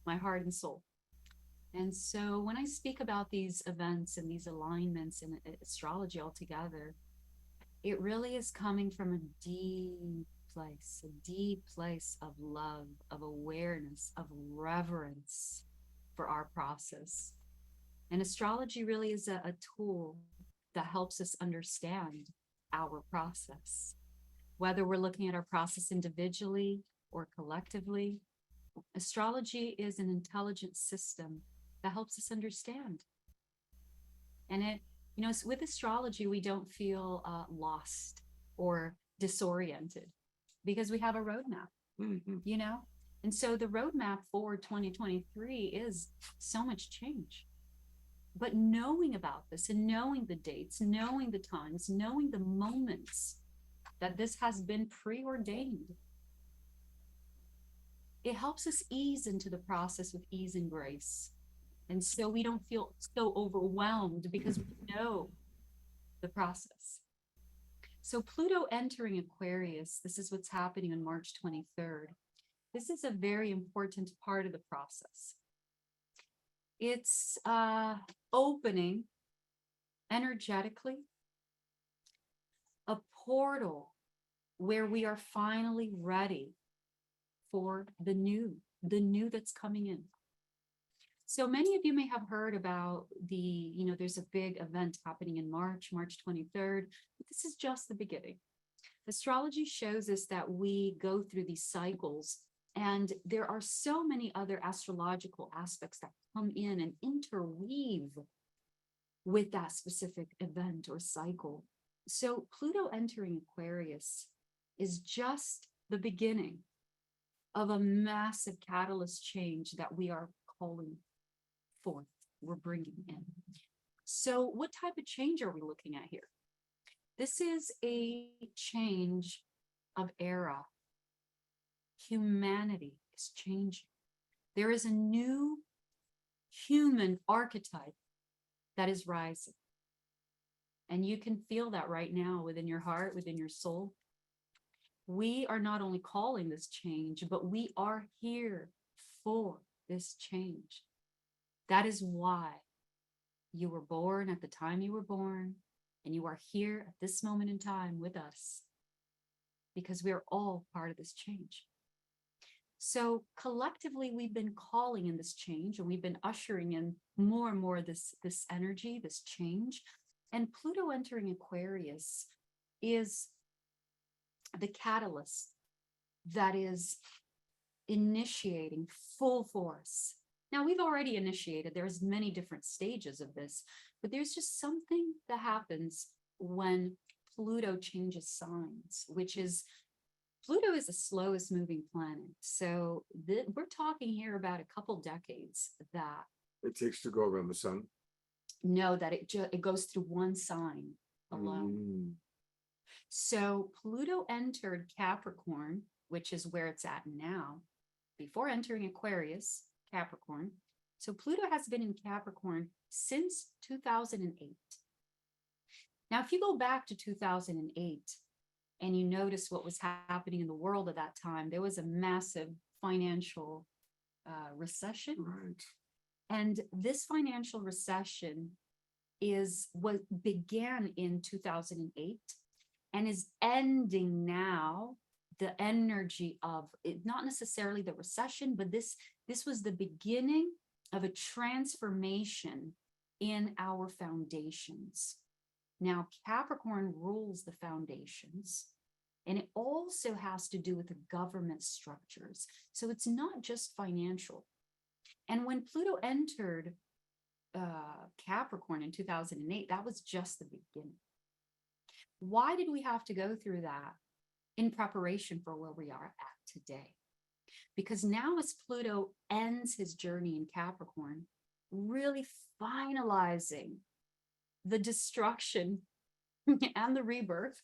my heart and soul. And so when I speak about these events and these alignments in astrology altogether, it really is coming from a deep place of love, of awareness, of reverence for our process. And astrology really is a tool that helps us understand our process. Whether we're looking at our process individually or collectively, astrology is an intelligent system that helps us understand. And it, with astrology, we don't feel lost or disoriented because we have a roadmap, And so the roadmap for 2023 is so much change. But knowing about this and knowing the dates, knowing the times, knowing the moments that this has been preordained, it helps us ease into the process with ease and grace. And so we don't feel so overwhelmed because we know the process. So Pluto entering Aquarius, this is what's happening on March 23rd. This is a very important part of the process. It's opening energetically a portal where we are finally ready for the new that's coming in. So many of you may have heard about there's a big event happening in March 23rd. But this is just the beginning. Astrology shows us that we go through these cycles, and there are so many other astrological aspects that come in and interweave with that specific event or cycle. So Pluto entering Aquarius is just the beginning of a massive catalyst change that we are calling forth, we're bringing in. So what type of change are we looking at here? This is a change of era. Humanity is changing. There is a new human archetype that is rising. And you can feel that right now within your heart, within your soul. We are not only calling this change, but we are here for this change. That is why you were born at the time you were born, and you are here at this moment in time with us, because we are all part of this change. So collectively, we've been calling in this change, and we've been ushering in more and more this energy, this change. And Pluto entering Aquarius is the catalyst that is initiating full force. Now, we've already initiated, there's many different stages of this, but there's just something that happens when Pluto changes signs, which is, Pluto is the slowest moving planet. So we're talking here about a couple decades that it takes to go around the sun. No, that it goes through one sign alone. So Pluto entered Capricorn, which is where it's at now, before entering Aquarius, Capricorn. So Pluto has been in Capricorn since 2008. Now, if you go back to 2008 and you notice what was happening in the world at that time, there was a massive financial recession. Right. And this financial recession is what began in 2008 and is ending now. The energy of it, not necessarily the recession, but this was the beginning of a transformation in our foundations. Now, Capricorn rules the foundations, and it also has to do with the government structures. So it's not just financial. And when Pluto entered Capricorn in 2008, that was just the beginning. Why did we have to go through that in preparation for where we are at today? Because now, as Pluto ends his journey in Capricorn, really finalizing the destruction and the rebirth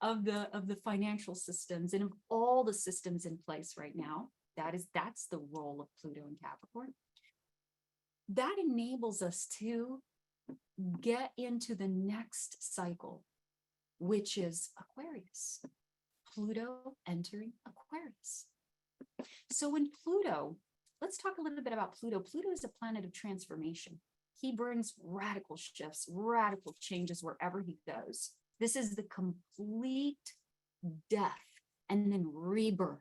of the financial systems and of all the systems in place right now. That's the role of Pluto in Capricorn. That enables us to get into the next cycle, which is Aquarius. Pluto entering Aquarius. So when Pluto, let's talk a little bit about Pluto. Pluto is a planet of transformation. He brings radical shifts, radical changes wherever he goes. This is the complete death and then rebirth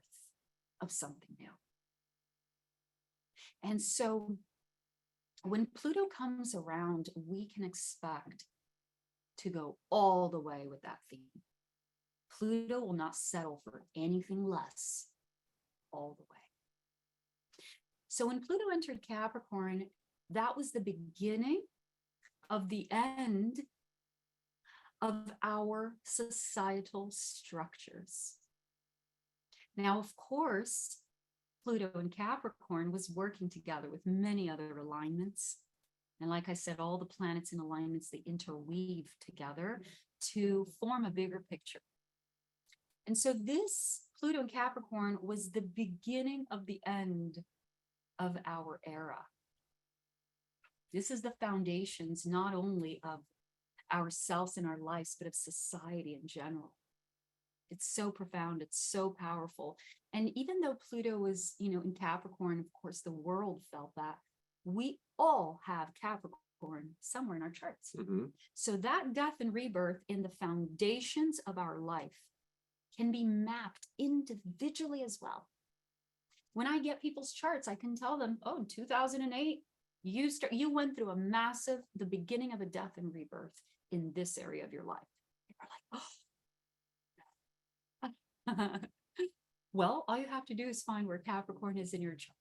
of something new. And so when Pluto comes around, we can expect to go all the way with that theme. Pluto will not settle for anything less, all the way. So when Pluto entered Capricorn, that was the beginning of the end of our societal structures. Now, of course, Pluto in Capricorn was working together with many other alignments. And like I said, all the planets in alignments, they interweave together to form a bigger picture. And so this Pluto in Capricorn was the beginning of the end of our era. This is the foundations not only of ourselves and our lives, but of society in general. It's so profound, it's so powerful. And even though Pluto was, in Capricorn, of course, the world felt that. We all have Capricorn somewhere in our charts. Mm-hmm. So that death and rebirth in the foundations of our life can be mapped individually as well. When I get people's charts, I can tell them, oh, in 2008, you went through the beginning of a death and rebirth in this area of your life. They're like, oh. Well, all you have to do is find where Capricorn is in your chart.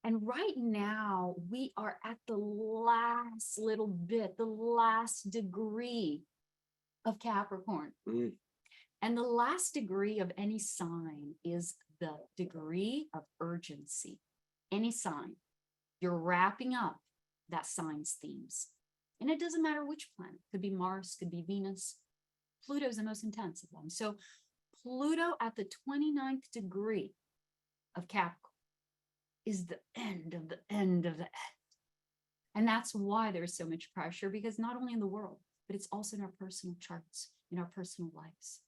And right now, we are at the last little bit, the last degree of Capricorn. Mm. And the last degree of any sign is the degree of urgency. Any sign, you're wrapping up that sign's themes. And it doesn't matter which planet, could be Mars, could be Venus. Pluto is the most intense of them. So Pluto at the 29th degree of Capricorn is the end of the end of the end. And that's why there's so much pressure, because not only in the world, but it's also in our personal charts, in our personal lives.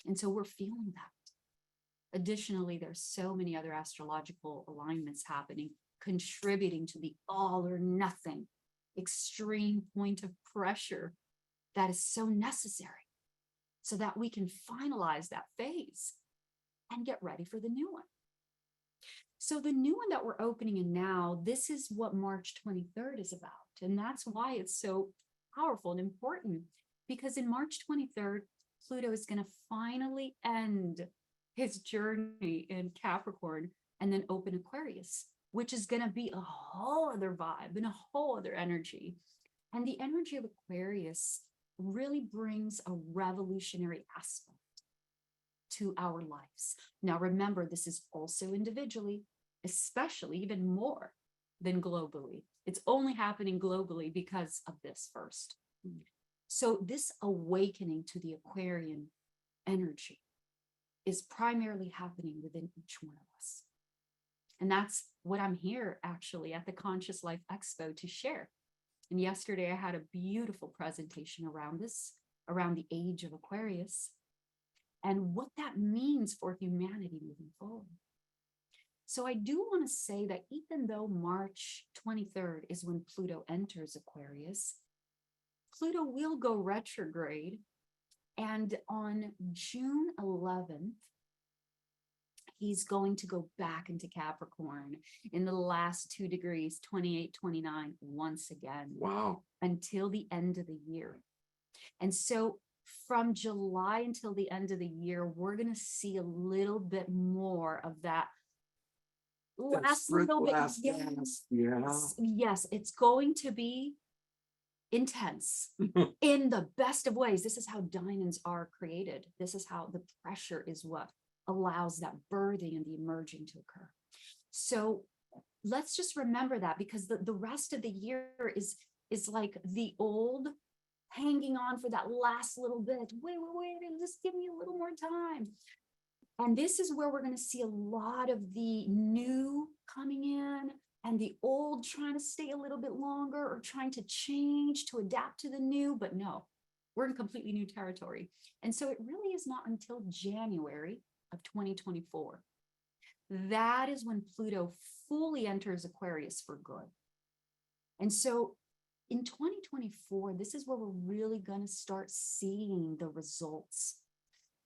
And so we're feeling that. Additionally, there's so many other astrological alignments happening, contributing to the all or nothing extreme point of pressure that is so necessary so that we can finalize that phase and get ready for the new one. So the new one that we're opening in now, this is what March 23rd is about. And that's why it's so powerful and important, because in March 23rd, Pluto is going to finally end his journey in Capricorn and then open Aquarius, which is going to be a whole other vibe and a whole other energy. And the energy of Aquarius really brings a revolutionary aspect to our lives. Now, remember, this is also individually, especially even more than globally. It's only happening globally because of this first. So this awakening to the Aquarian energy is primarily happening within each one of us. And that's what I'm here actually at the Conscious Life Expo to share. And yesterday I had a beautiful presentation around this, around the age of Aquarius and what that means for humanity moving forward. So I do want to say that even though March 23rd is when Pluto enters Aquarius, Pluto will go retrograde. And on June 11th, he's going to go back into Capricorn in the last 2 degrees, 28, 29, once again. Wow. Until the end of the year. And so from July until the end of the year, we're going to see a little bit more of that last little bit. Yes, it's going to be intense in the best of ways. This is how diamonds are created. This is how the pressure is what allows that birthing and the emerging to occur. So let's just remember that, because the rest of the year is like the old hanging on for that last little bit. Wait, just give me a little more time. And this is where we're going to see a lot of the new coming in and the old trying to stay a little bit longer or trying to change to adapt to the new. But no, we're in completely new territory. And so it really is not until January of 2024. That is when Pluto fully enters Aquarius for good. And so in 2024, this is where we're really going to start seeing the results.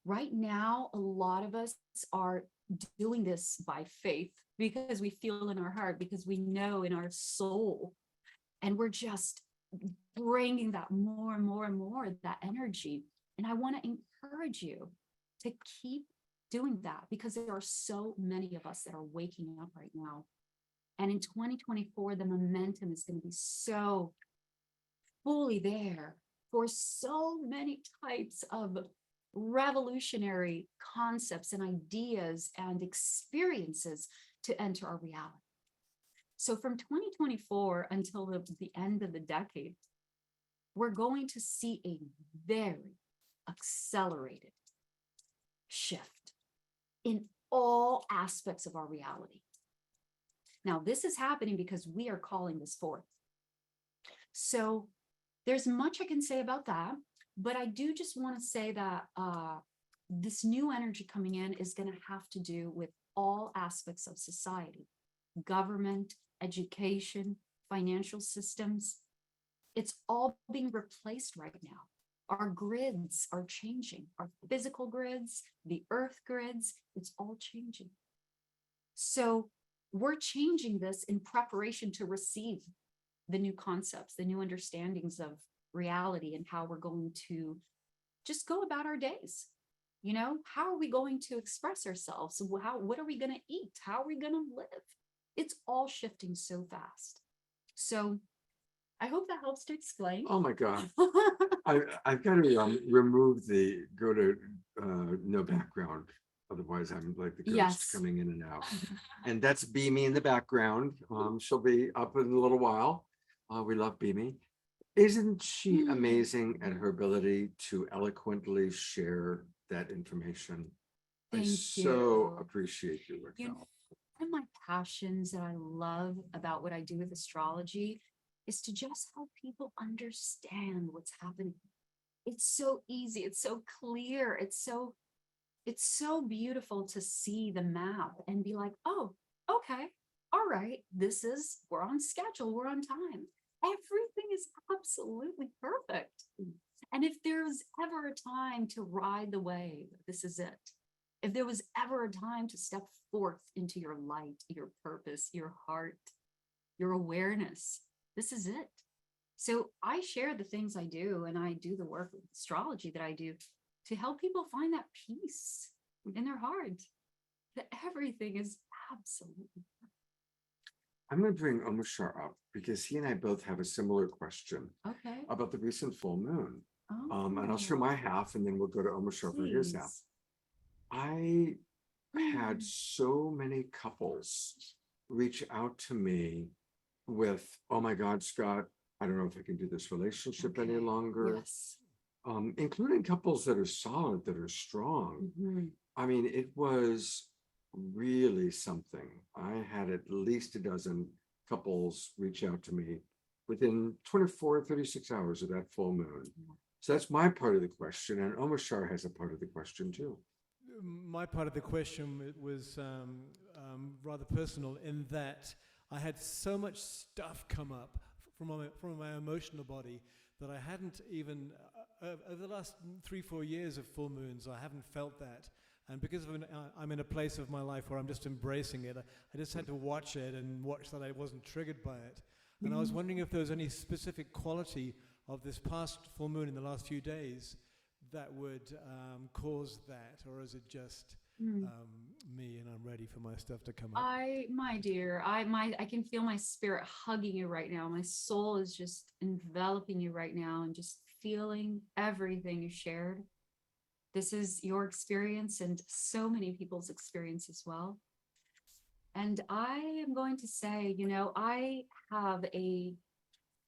Right now, a lot of us are doing this by faith because we feel in our heart, because we know in our soul, and we're just bringing that more and more and more, that energy. And I want to encourage you to keep doing that, because there are so many of us that are waking up right now. And in 2024, the momentum is going to be so fully there for so many types of revolutionary concepts and ideas and experiences to enter our reality. So from 2024 until the end of the decade, we're going to see a very accelerated shift in all aspects of our reality. Now, this is happening because we are calling this forth. So there's much I can say about that, but I do just want to say that this new energy coming in is going to have to do with all aspects of society, government, education, financial systems. It's all being replaced right now. Our grids are changing, our physical grids, the earth grids, it's all changing. So we're changing this in preparation to receive the new concepts, the new understandings of reality, and how we're going to just go about our days. You know, how are we going to express ourselves? What are we going to eat? How are we going to live? It's all shifting so fast. So I hope that helps to explain. Oh my God. I've got to go to no background. Otherwise I'm like the ghost Yes. coming in and out. And that's Beamy in the background. She'll be up in a little while. We love Beamy. Isn't she amazing at her ability to eloquently share that information? I so appreciate you, Raquel. You know, one of my passions that I love about what I do with astrology is to just help people understand what's happening. It's so easy. It's so clear. It's so beautiful to see the map and be like, oh, okay, all right, we're on schedule, we're on time. Everything is absolutely perfect. And if there's ever a time to ride the wave, this is it. If there was ever a time to step forth into your light, your purpose, your heart, your awareness, this is it. So I share the things I do, and I do the work with astrology that I do to help people find that peace in their heart, that everything is absolutely. I'm going to bring Omashar up because he and I both have a similar question Okay. about the recent full moon. Oh. And I'll share my half, and then we'll go to Omashar for his half. Please. I had so many couples reach out to me with, oh my God, Scott, I don't know if I can do this relationship any longer. Yes. Including couples that are solid, that are strong. I mean, it was really something. I had at least a dozen couples reach out to me within 24, 36 hours of that full moon. So that's my part of the question. And Omashar has a part of the question too. My part of the question was rather personal in that I had so much stuff come up from my emotional body that I hadn't even, over the last 3-4 years of full moons, I haven't felt that. And because I'm in a place of my life where I'm just embracing it, I just had to watch it and watch that I wasn't triggered by it. And I was wondering if there was any specific quality of this past full moon in the last few days that would cause that, or is it just me and I'm ready for my stuff to come up? My dear, I can feel my spirit hugging you right now. My soul is just enveloping you right now and just feeling everything you shared. This is your experience and so many people's experience as well. And I am going to say, you know, I have a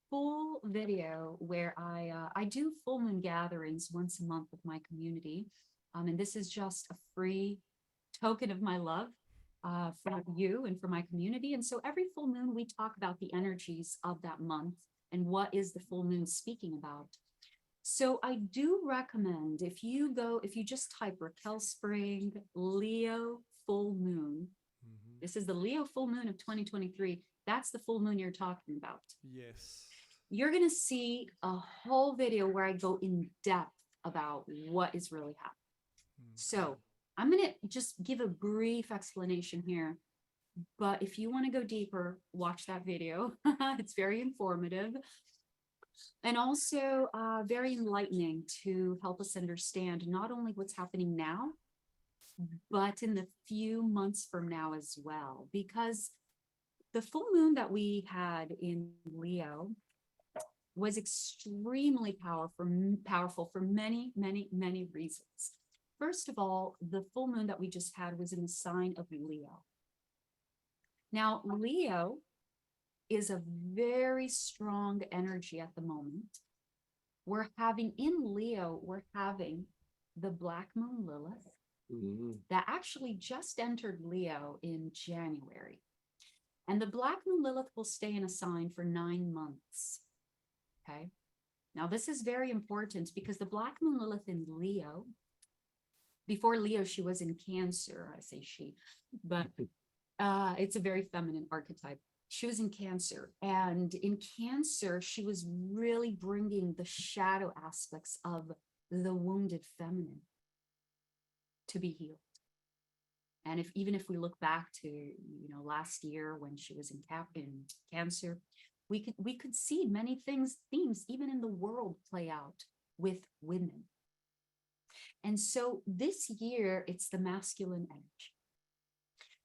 full video where I do full moon gatherings once a month with my community. And this is just a free token of my love for you and for my community. And so every full moon, we talk about the energies of that month and what is the full moon speaking about. So I do recommend if you just type Raquel Spring, Leo full moon. This is the Leo full moon of 2023. That's the full moon you're talking about. Yes. You're going to see a whole video where I go in depth about what is really happening. So I'm going to just give a brief explanation here. But if you want to go deeper, watch that video. It's very informative and also very enlightening to help us understand not only what's happening now, but in the few months from now as well. Because the full moon that we had in Leo was extremely powerful for many, many, many reasons. First of all, the full moon that we just had was in the sign of Leo. Now, Leo is a very strong energy at the moment. We're having the Black Moon Lilith that actually just entered Leo in January. And the Black Moon Lilith will stay in a sign for 9 months. Okay. Now, this is very important because the Black Moon Lilith in Leo, before Leo, she was in Cancer. I say she, but it's a very feminine archetype. She was in Cancer, and in Cancer, she was really bringing the shadow aspects of the wounded feminine to be healed. And even if we look back to last year when she was in Cancer, we could see many themes even in the world play out with women. And so this year, it's the masculine energy.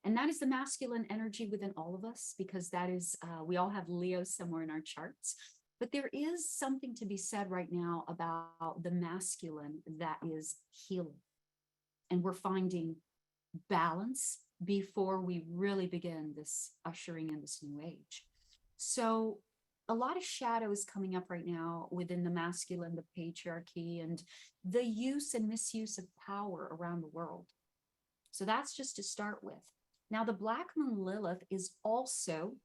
And that is the masculine energy within all of us, because that is, we all have Leo somewhere in our charts. But there is something to be said right now about the masculine that is healing. And we're finding balance before we really begin this ushering in this new age. So a lot of shadow is coming up right now within the masculine, the patriarchy, and the use and misuse of power around the world. So that's just to start with. Now, the Black Moon Lilith is also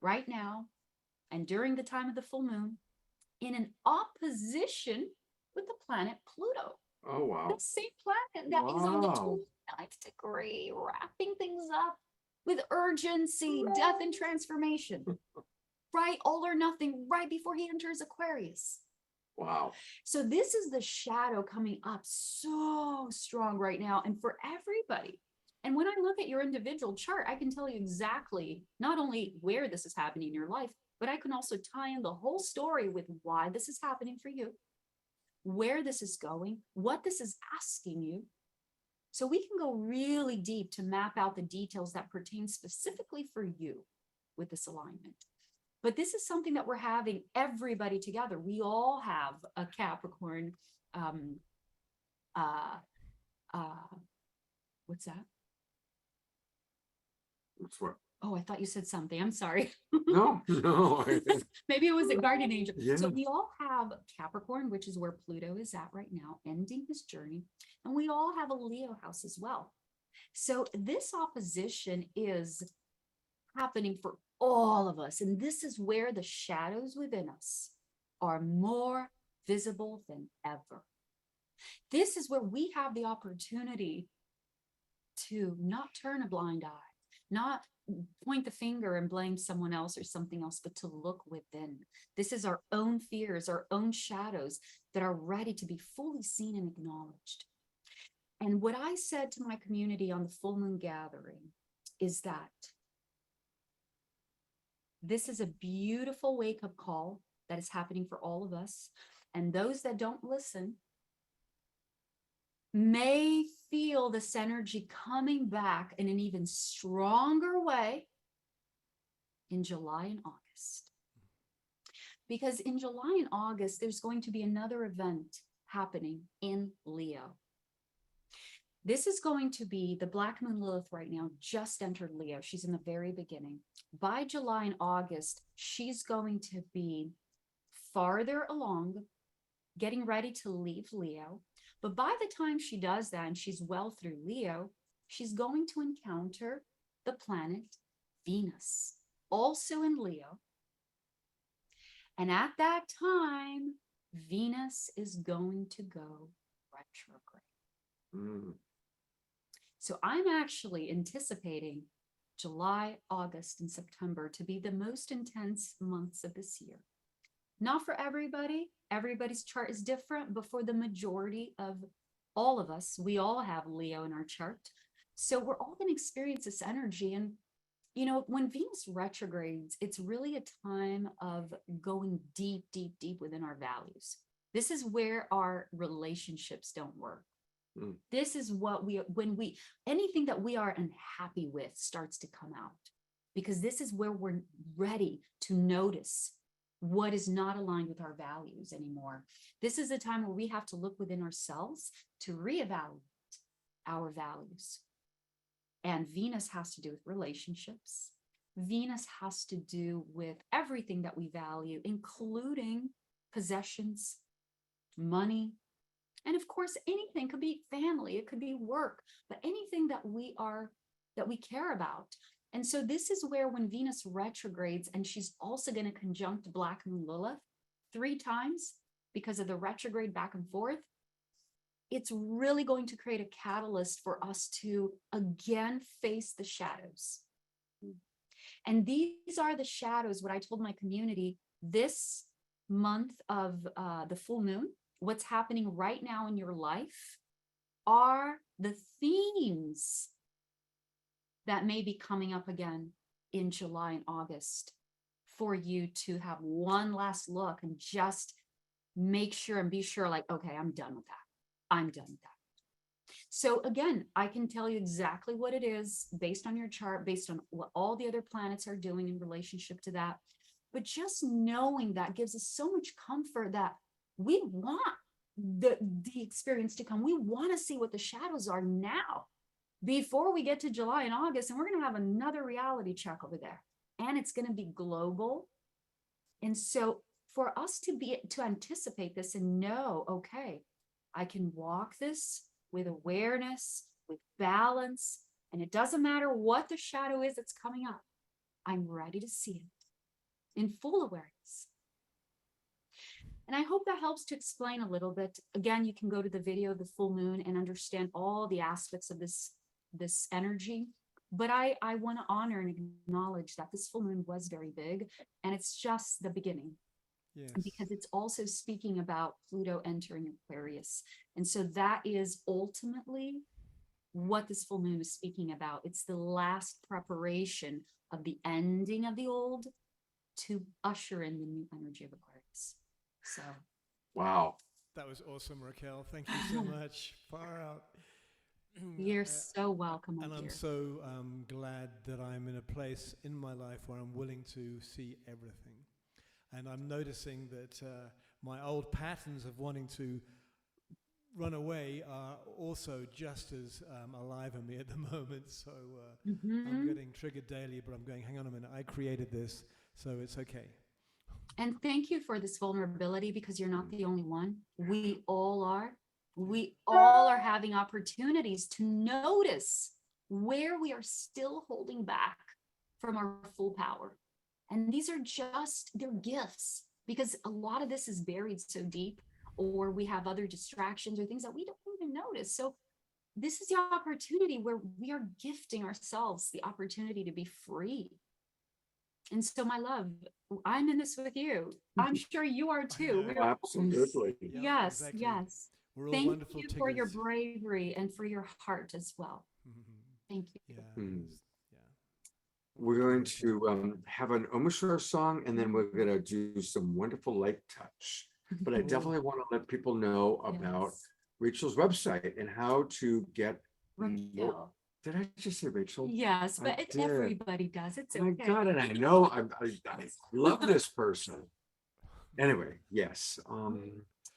right now, and during the time of the full moon, in an opposition with the planet Pluto. Oh, wow. The same planet that is on the 29th degree, wrapping things up with urgency, death, and transformation. Right? All or nothing, right before he enters Aquarius. Wow. So this is the shadow coming up so strong right now, and for everybody. And when I look at your individual chart, I can tell you exactly not only where this is happening in your life, but I can also tie in the whole story with why this is happening for you, where this is going, what this is asking you. So we can go really deep to map out the details that pertain specifically for you with this alignment. But this is something that we're having everybody together. We all have a Capricorn. What's that? What's what? Oh, I thought you said something. I'm sorry. No. Maybe it was a guardian angel. Yeah. So we all have Capricorn, which is where Pluto is at right now, ending his journey. And we all have a Leo house as well. So this opposition is happening for all of us. And this is where the shadows within us are more visible than ever. This is where we have the opportunity to not turn a blind eye, not point the finger and blame someone else or something else, but to look within. This is our own fears, our own shadows that are ready to be fully seen and acknowledged. And what I said to my community on the full moon gathering is that this is a beautiful wake-up call that is happening for all of us. And those that don't listen may feel this energy coming back in an even stronger way in July and August. Because in July and August, there's going to be another event happening in Leo. This is going to be the Black Moon Lilith right now, just entered Leo. She's in the very beginning. By July and August, she's going to be farther along, getting ready to leave Leo. But by the time she does that and she's well through Leo, she's going to encounter the planet Venus, also in Leo. And at that time, Venus is going to go retrograde. So I'm actually anticipating July, August, and September to be the most intense months of this year. Not for everybody. Everybody's chart is different, but for the majority of all of us, we all have Leo in our chart. So we're all going to experience this energy. And, you know, when Venus retrogrades, it's really a time of going deep, deep, deep within our values. This is where our relationships don't work. This is what anything that we are unhappy with starts to come out, because this is where we're ready to notice what is not aligned with our values anymore. This is a time where we have to look within ourselves to reevaluate our values. And Venus has to do with relationships. Venus has to do with everything that we value, including possessions, money, and of course, anything. Could be family, it could be work, but anything that we care about. And so this is where, when Venus retrogrades, and she's also going to conjunct Black Moon Lilith 3 times because of the retrograde back and forth, it's really going to create a catalyst for us to again face the shadows. And these are the shadows, what I told my community this month of the full moon. What's happening right now in your life are the themes that may be coming up again in July and August, for you to have one last look and just make sure and be sure, like, okay, I'm done with that. I'm done with that. So again, I can tell you exactly what it is based on your chart, based on what all the other planets are doing in relationship to that. But just knowing that gives us so much comfort that we want the experience to come. We want to see what the shadows are now before we get to July and August, and we're going to have another reality check over there, and it's going to be global. And so for us to anticipate this and know, okay, I can walk this with awareness, with balance, and it doesn't matter what the shadow is that's coming up. I'm ready to see it in full awareness. And I hope that helps to explain a little bit. Again, you can go to the video of the full moon and understand all the aspects of this energy. But I want to honor and acknowledge that this full moon was very big, and it's just the beginning. Yes. Because it's also speaking about Pluto entering Aquarius. And so that is ultimately what this full moon is speaking about. It's the last preparation of the ending of the old to usher in the new energy of Aquarius. So, wow. That was awesome, Raquel. Thank you so much. Far out. You're so welcome. And I'm so glad that I'm in a place in my life where I'm willing to see everything. And I'm noticing that my old patterns of wanting to run away are also just as alive in me at the moment. So I'm getting triggered daily, but I'm going, hang on a minute, I created this, so it's okay. And thank you for this vulnerability, because you're not the only one. We all are. We all are having opportunities to notice where we are still holding back from our full power. And these are they're gifts, because a lot of this is buried so deep, or we have other distractions or things that we don't even notice. So this is the opportunity where we are gifting ourselves the opportunity to be free. And so, my love, I'm in this with you. I'm sure you are too. Absolutely. Yes, exactly. Yes. We're all Thank wonderful you for your tiggers. bravery and for your heart as well. Thank you. Yeah. We're going to have an Omashar song, and then we're going to do some wonderful light touch. But I definitely want to let people know about Rachel's website and how to get Raquel. Did I just say Rachel? Yes, but everybody does. It's okay. My God, and I know I love this person. Anyway, yes.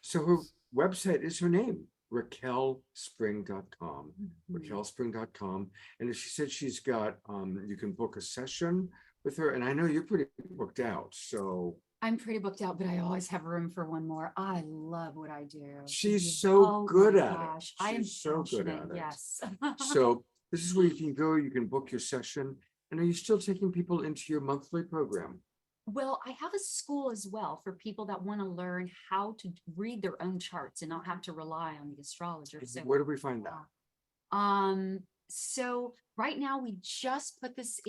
So her website is her name, raquelspring.com. raquelspring.com. And she said she's got you can book a session with her, and I know you're pretty booked out, so I'm pretty booked out, but I always have room for one more. I love what I do. She's so good at it. I am so good at it. Yes. So this is where you can go, you can book your session. And are you still taking people into your monthly program? Well, I have a school as well for people that want to learn how to read their own charts and not have to rely on the astrologer. So where do we find that? So right now we just put this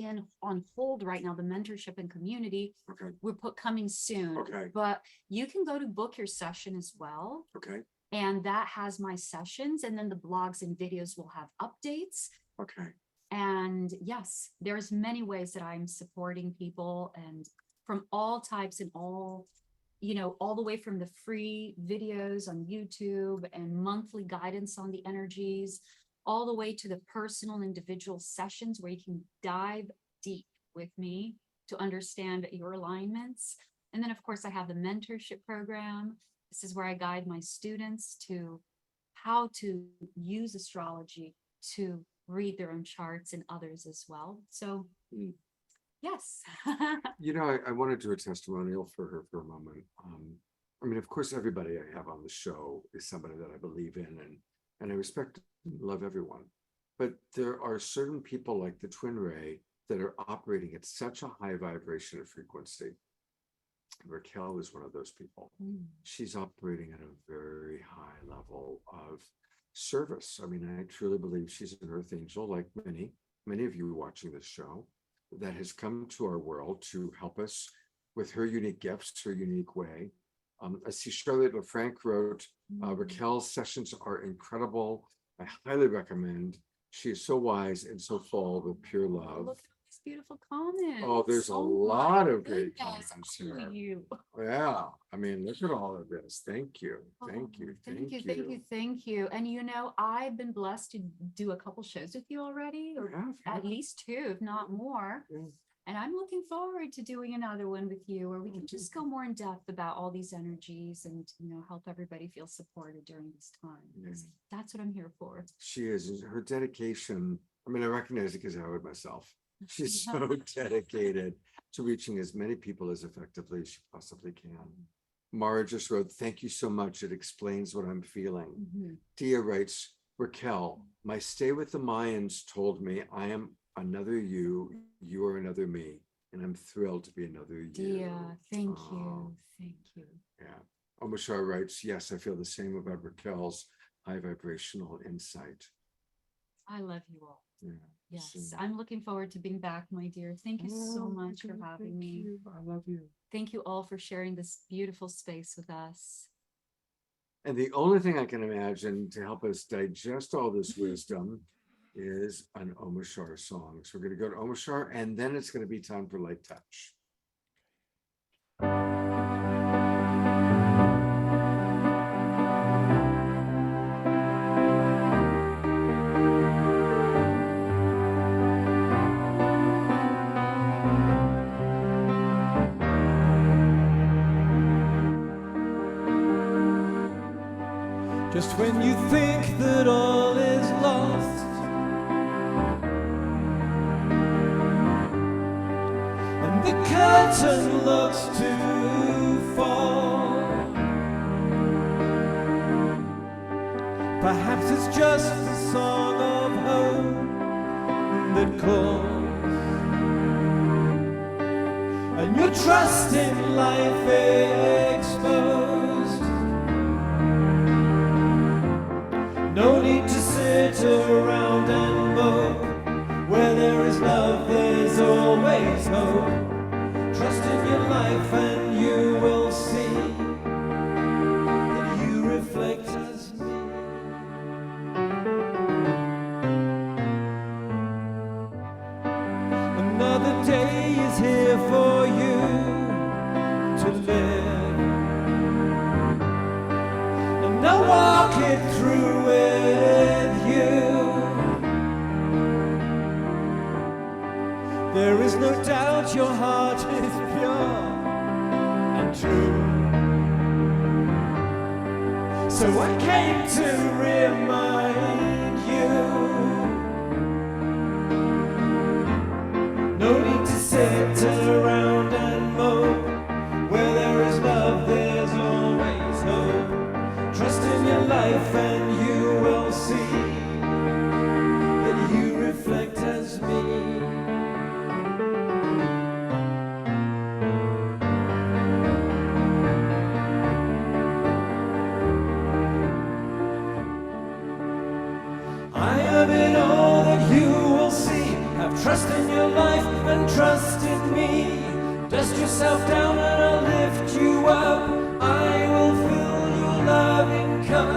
on hold right now, the mentorship and community. Okay. We're coming soon. Okay. But you can go to book your session as well. Okay. And that has my sessions, and then the blogs and videos will have updates. Okay. And yes, there's many ways that I'm supporting people, and from all types and all, all the way from the free videos on YouTube and monthly guidance on the energies, all the way to the personal individual sessions where you can dive deep with me to understand your alignments. And then of course I have the mentorship program. This is where I guide my students to how to use astrology to read their own charts and others as well. So yes. I want to do a testimonial for her for a moment. Of course, everybody I have on the show is somebody that I believe in, and I respect and love everyone. But there are certain people like the Twin Ray that are operating at such a high vibration of frequency. Raquel is one of those people. She's operating at a very high level of service. I truly believe she's an earth angel, like many of you watching this show, that has come to our world to help us with her unique gifts, her unique way. I see Charlotte LaFranc wrote, Raquel's sessions are incredible. I highly recommend. She is so wise and so full of pure love. Look at these beautiful comments. Oh, there's a lot of great comments here. You. Yeah, look at all of this. Thank you. Thank you. Thank you. And I've been blessed to do a couple shows with you already, or at least 2, if not more. Yeah. And I'm looking forward to doing another one with you where we can just go more in depth about all these energies and, help everybody feel supported during this time. Yeah. That's what I'm here for. She is. Her dedication, I recognize it because I would myself. She's so dedicated to reaching as many people as effectively as she possibly can. Mara just wrote, thank you so much. It explains what I'm feeling. Dia writes, Raquel, my stay with the Mayans told me I am another you, you are another me, and I'm thrilled to be another you. Dia, thank you. Thank you. Yeah. Omashar writes, yes, I feel the same about Raquel's high vibrational insight. I love you all. Yeah. Yes, I'm looking forward to being back, my dear. Thank you so much for having me. I love you. Thank you all for sharing this beautiful space with us. And the only thing I can imagine to help us digest all this wisdom is an Omashar song. So we're going to go to Omashar, and then it's going to be time for light touch. Just when you think that all is lost, and the curtain looks to fall, perhaps it's just the song of hope that calls, and your trust in life exposed. No need to sit around and mope. Where there is love, there's always hope. Trust in your life and you will see that you reflect as me. Another day is here for you to live, and I'll walk it through with you. There is no doubt your heart is pure and true. So I came to remind you. No need to sit around and mope. Where there is love, there's always hope. Trust in your life and you will see that you reflect as me. I am in all that you will see. Have trust in your life and trust in me. Dust yourself down and I'll lift you up. I will fill your life loving cup.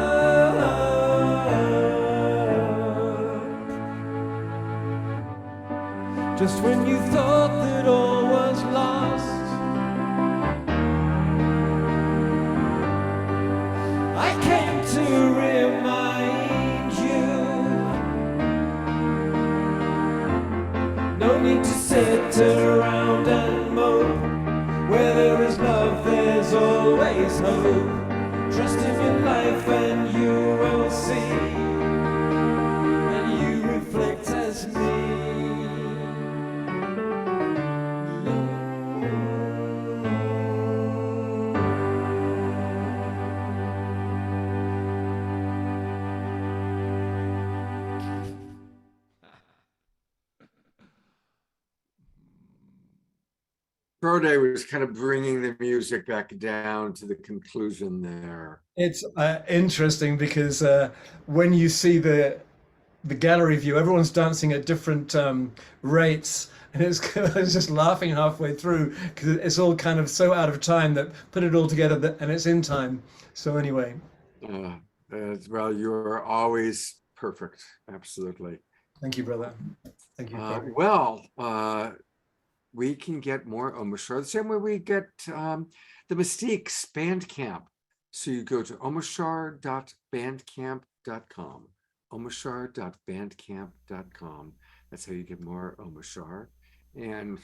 Just when you thought that all was lost, I came to remind you. No need to sit around and mope. Where there is love, there's always hope. Trust in your life and you will see, and you reflect as me. Friday was kind of bringing the music back down to the conclusion there. It's interesting because when you see the gallery view, everyone's dancing at different rates, and it's I was just laughing halfway through because it's all kind of so out of time that put it all together and it's in time. So anyway, well, you're always perfect. Absolutely. thank you, brother. Thank you. We can get more Omashar the same way we get the Mystique's Bandcamp. So you go to omashar.bandcamp.com. omashar.bandcamp.com. That's how you get more Omashar. And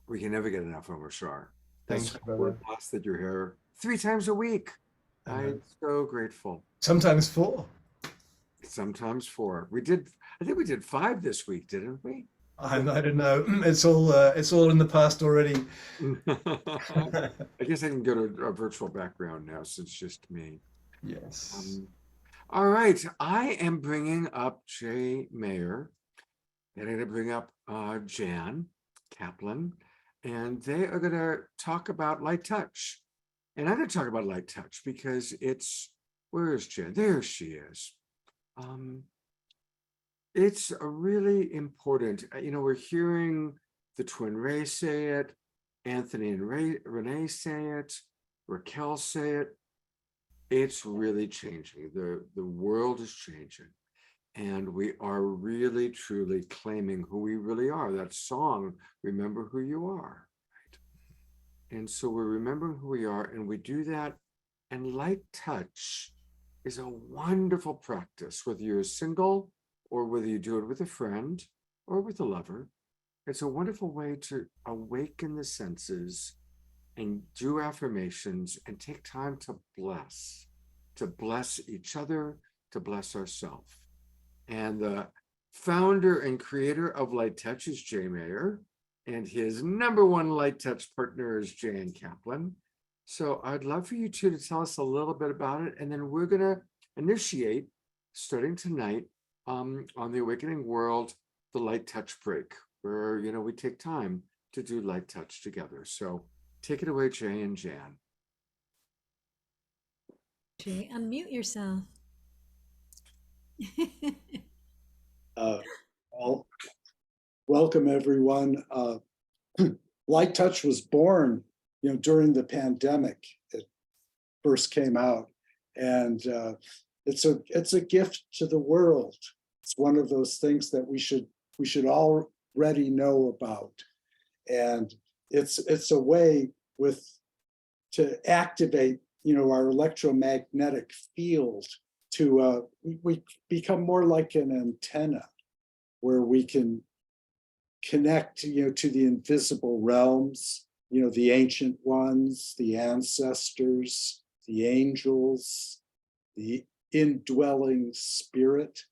we can never get enough Omashar. Thanks, brother. We're blessed that you're here 3 times a week. I'm so grateful. Sometimes 4. Sometimes 4. I think we did 5 this week, didn't we? I don't know. It's all in the past already. I guess I can go to a virtual background now since it's just me. Yes. All right. I am bringing up Jay Mayer, and I'm going to bring up Jan Kaplan, and they are going to talk about light touch. And I'm going to talk about light touch because where is Jan? There she is. It's a really important, we're hearing the twin Ray say it, Anthony and Renee say it, Raquel say it. It's really changing. The world is changing. And we are really, truly claiming who we really are. That song, Remember Who You Are. Right? And so we're remembering who we are, and we do that. And light touch is a wonderful practice, whether you're single, or whether you do it with a friend or with a lover. It's a wonderful way to awaken the senses and do affirmations and take time to bless each other, to bless ourselves. And the founder and creator of Light Touch is Jay Mayer, and his #1 Light Touch partner is Jan Kaplan. So I'd love for you two to tell us a little bit about it, and then we're going to initiate, starting tonight, on the Awakening World, the Light Touch break, where we take time to do light touch together. So take it away, Jay and Jan. Jay, unmute yourself. Well, welcome everyone. Light Touch was born, during the pandemic. It first came out, and it's a gift to the world. It's one of those things that we should already know about, and it's a way to activate our electromagnetic field to we become more like an antenna where we can connect to the invisible realms, the ancient ones, the ancestors, the angels, the indwelling spirit.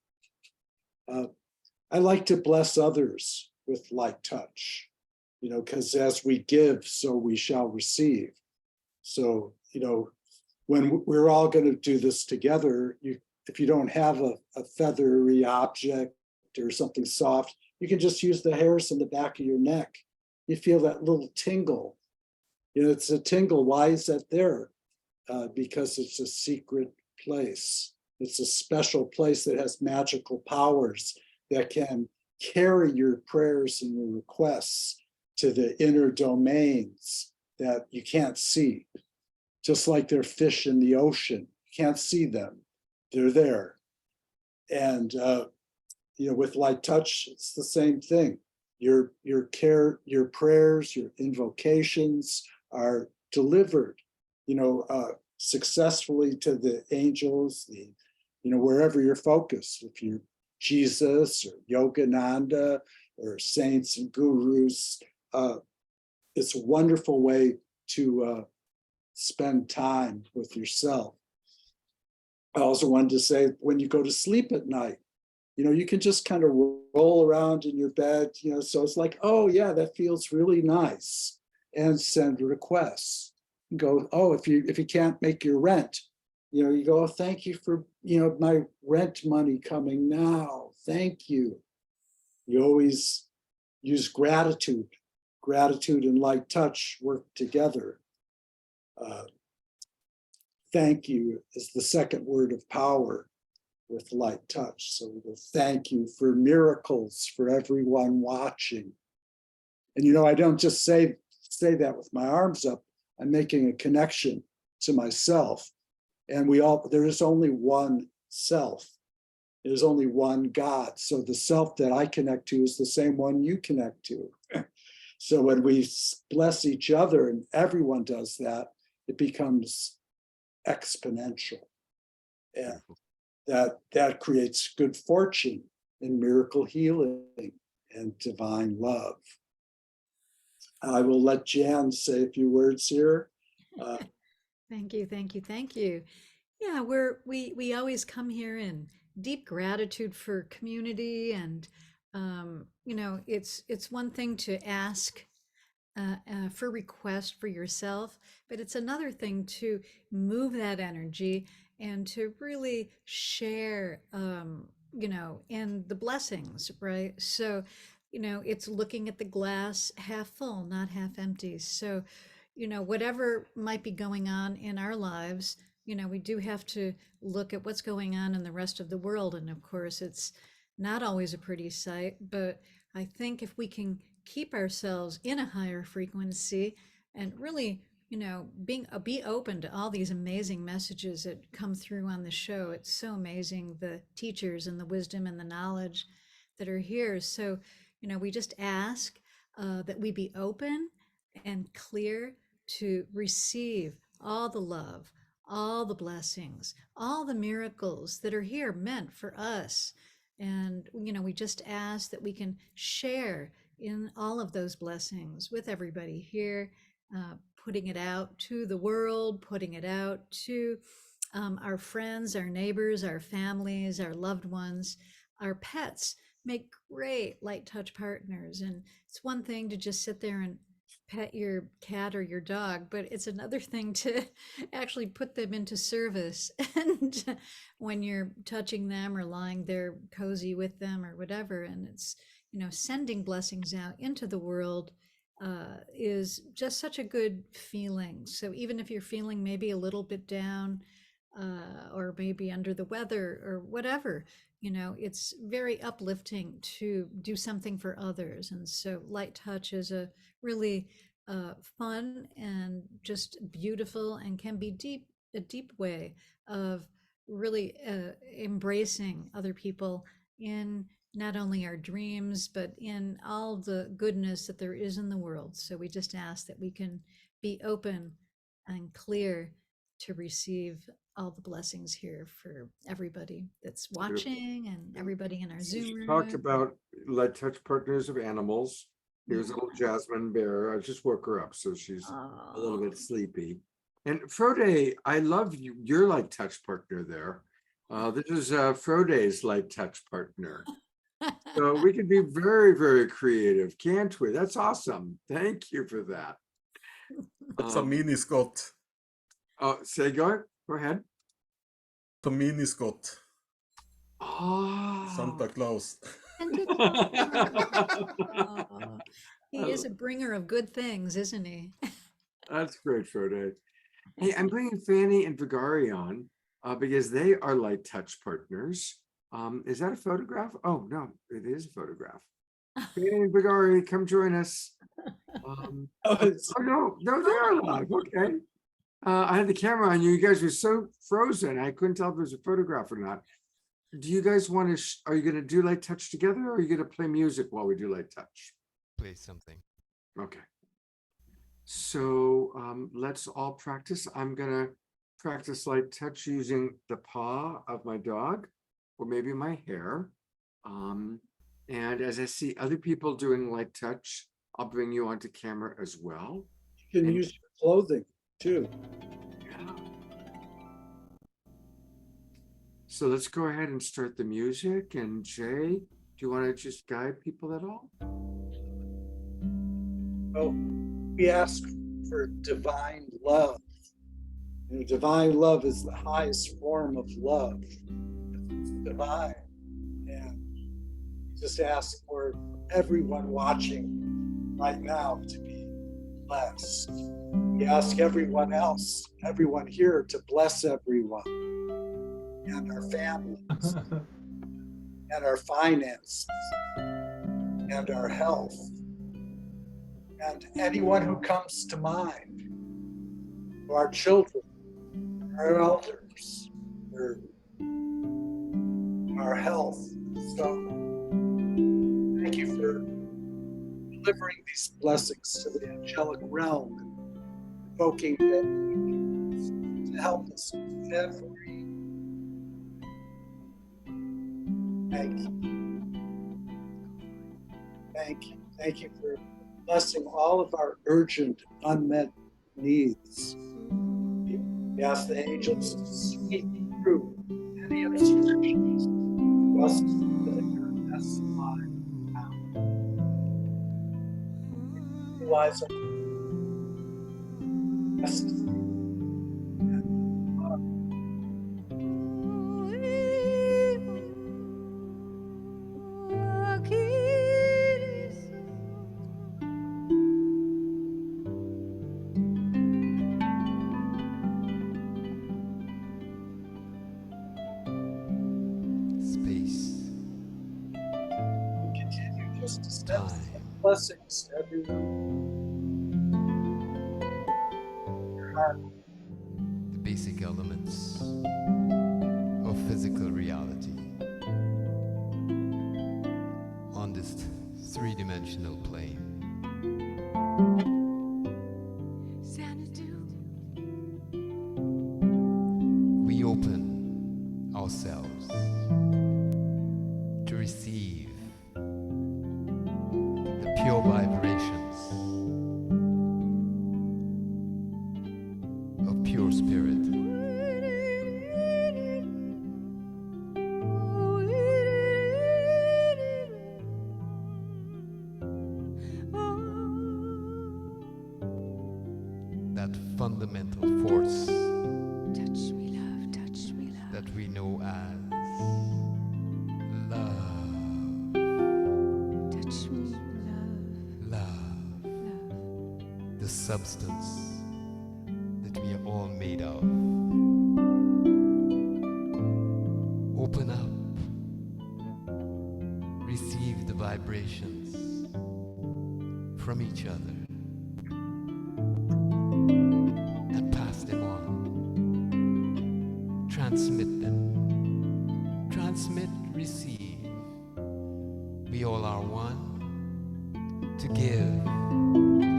I like to bless others with light touch, because as we give, so we shall receive. So, when we're all going to do this together, if you don't have a feathery object or something soft, you can just use the hairs on the back of your neck. You feel that little tingle. It's a tingle. Why is that there? Because it's a secret place. It's a special place that has magical powers that can carry your prayers and your requests to the inner domains that you can't see. Just like there are fish in the ocean, can't see them. They're there. And, with light touch, it's the same thing. Your care, your prayers, your invocations are delivered, successfully to the angels, wherever you're focused. If you're Jesus or Yogananda or saints and gurus, it's a wonderful way to spend time with yourself. I also wanted to say, when you go to sleep at night, you can just kind of roll around in your bed, so it's like, oh yeah, that feels really nice, and send requests. Go, oh, if you can't make your rent, you go, oh, thank you for, my rent money coming now. Thank you. You always use gratitude. Gratitude and light touch work together. Thank you is the second word of power with light touch. So we'll thank you for miracles for everyone watching. And I don't just say that with my arms up. I'm making a connection to myself. And there is only one self. There's only one God. So the self that I connect to is the same one you connect to. So when we bless each other and everyone does that, it becomes exponential. And that creates good fortune and miracle healing and divine love. I will let Jan say a few words here. Thank you. Yeah, we always come here in deep gratitude for community, and it's one thing to ask for request for yourself, but it's another thing to move that energy and to really share, in the blessings, right? So, it's looking at the glass half full, not half empty. So, whatever might be going on in our lives, we do have to look at what's going on in the rest of the world. And of course, it's not always a pretty sight, but I think if we can keep ourselves in a higher frequency and really, be open to all these amazing messages that come through on the show. It's so amazing, the teachers and the wisdom and the knowledge that are here. So, we just ask that we be open and clear to receive all the love, all the blessings, all the miracles that are here meant for us. And, we just ask that we can share in all of those blessings with everybody here, putting it out to the world, putting it out to our friends, our neighbors, our families, our loved ones, our pets. Make great light touch partners. And it's one thing to just sit there and pet your cat or your dog, but it's another thing to actually put them into service. And when you're touching them or lying there cozy with them or whatever, and it's, sending blessings out into the world is just such a good feeling. So even if you're feeling maybe a little bit down or maybe under the weather or whatever, it's very uplifting to do something for others. And so light touch is a really fun and just beautiful, and can be a deep way of really embracing other people in not only our dreams, but in all the goodness that there is in the world. So we just ask that we can be open and clear to receive all the blessings here for everybody that's watching and everybody in our Zoom room. Talked about light touch partners of animals. Here's a little Jasmine bear. I just woke her up, so she's a little bit sleepy. And Frode, I love you. Your light touch partner there. This is Frode's light touch partner. So we can be very, very creative, can't we? That's awesome. Thank you for that. That's a miniskott. Oh, go ahead. The miniskott. Oh. Santa Claus. He is a bringer of good things, isn't he? That's great, Frode. Hey, I'm bringing Fanny and Vegari on because they are light touch partners. Is that a photograph? Oh, no, it is a photograph. Fanny and Vegari, come join us. Oh, no, they are live. Okay. I had the camera on you. You guys were so frozen. I couldn't tell if it was a photograph or not. Do you guys want to, are you going to do light touch together, or are you going to play music while we do light touch? Play something. Okay. So let's all practice. I'm going to practice light touch using the paw of my dog, or maybe my hair. And as I see other people doing light touch, I'll bring you onto camera as well. You can use your clothing too. Yeah. So let's go ahead and start the music. And Jay, do you want to just guide people at all? Oh, we ask for divine love. And divine love is the highest form of love. It's divine. And just ask for everyone watching right now to be blessed. We ask everyone else, everyone here, to bless everyone and our families and our finances and our health and anyone who comes to mind, our children, our elders, our health. So thank you for delivering these blessings to the angelic realm and invoking them to help us with every. Thank you. Thank you. Thank you for blessing all of our urgent, unmet needs. We ask the angels to sweep through any obstructions to us your best life now. Realize our best and love. Space. We continue just to send blessings to everyone. Your heart. The basic elements of physical reality on this three-dimensional plane. We open ourselves to receive the pure vibrations of pure spirit. That fundamental force that we know as love. Love. The substance that we are all made of. Open up. Receive the vibrations from each other. And pass them on. Transmit them. Transmit, receive. We all are one. To give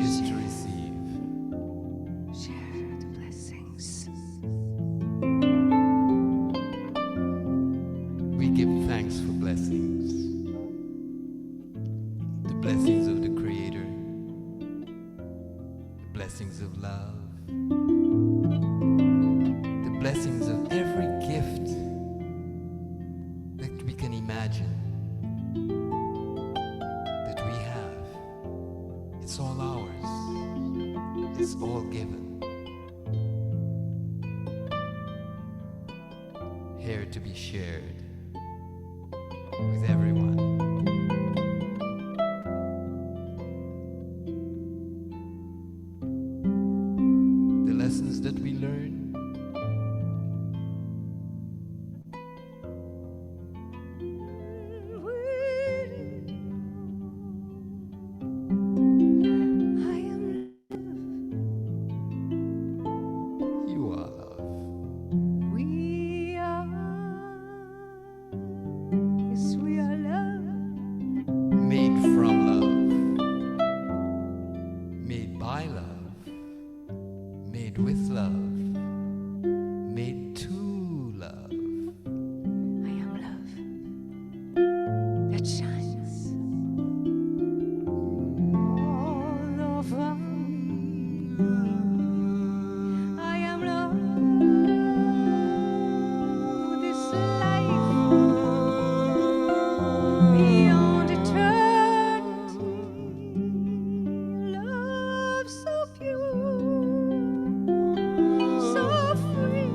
is to receive. Share the blessings. We give thanks for blessings. The blessings of the Creator. The blessings of love. The blessings of every gift that we can imagine. That we have. It's all ours. It's all given. Here to be shared with everyone. The lessons that we learn. Made with love, made to love. I am love that shines all over. I am love, this life beyond eternity. Love so pure, so free.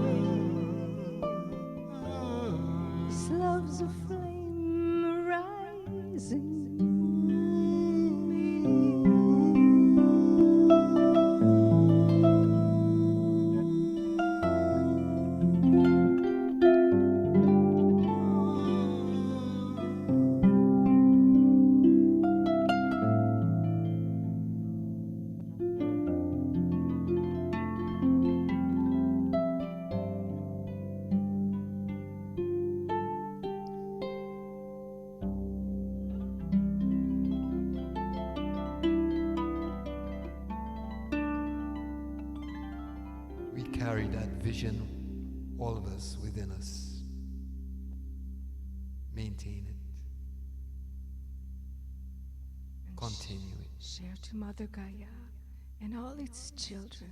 This love's a flame rising We carry that vision, all of us, within us. Maintain it. Continue it. Share to Mother Gaia and all its children.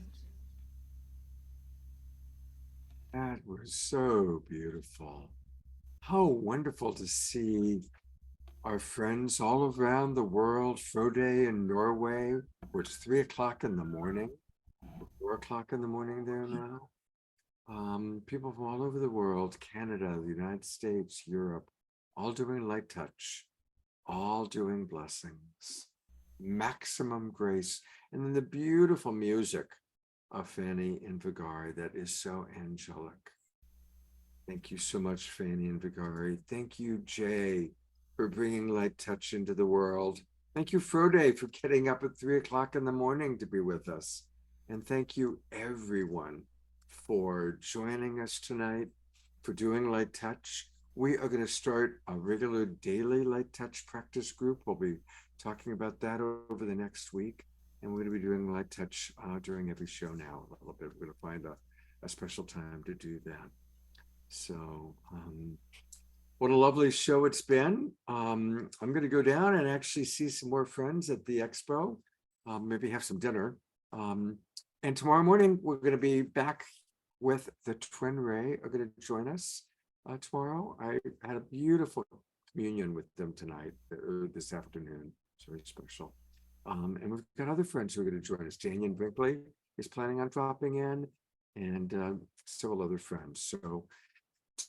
That was so beautiful. How wonderful to see our friends all around the world. Frode in Norway, where it's 3 o'clock in the morning, 4 o'clock in the morning there now. People from all over the world, Canada, the United States, Europe, all doing light touch, all doing blessings, maximum grace, and then the beautiful music of Fanny and Vegari that is so angelic. Thank you so much, Fanny and Vegari. Thank you, Jay, for bringing light touch into the world. Thank you, Frode, for getting up at 3 o'clock in the morning to be with us. And thank you, everyone, for joining us tonight, for doing light touch. We are going to start a regular daily light touch practice group. We'll be talking about that over the next week. And we're going to be doing light touch during every show now a little bit. We're going to find a special time to do that. So what a lovely show it's been. I'm going to go down and actually see some more friends at the expo, maybe have some dinner. And tomorrow morning, we're going to be back with the Twin Ray are going to join us tomorrow. I had a beautiful communion with them tonight, this afternoon. It's very special. And we've got other friends who are going to join us. Daniel Brinkley is planning on dropping in, and several other friends. So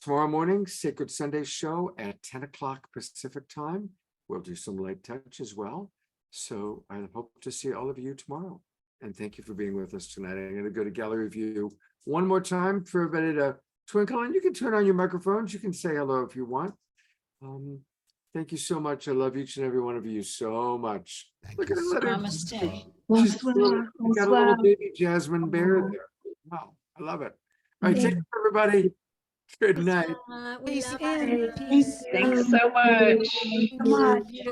tomorrow morning, Sacred Sunday show at 10 o'clock Pacific time. We'll do some light touch as well. So I hope to see all of you tomorrow. And thank you for being with us tonight. I'm going to go to gallery view one more time for everybody to twinkle. And you can turn on your microphones. You can say hello if you want. Thank you so much. I love each and every one of you so much. Look at that. Namaste. We got a little baby Jasmine bear there. Wow, I love it. All right, take care, everybody. Good night. We love Peace. Thanks so much. Thank you.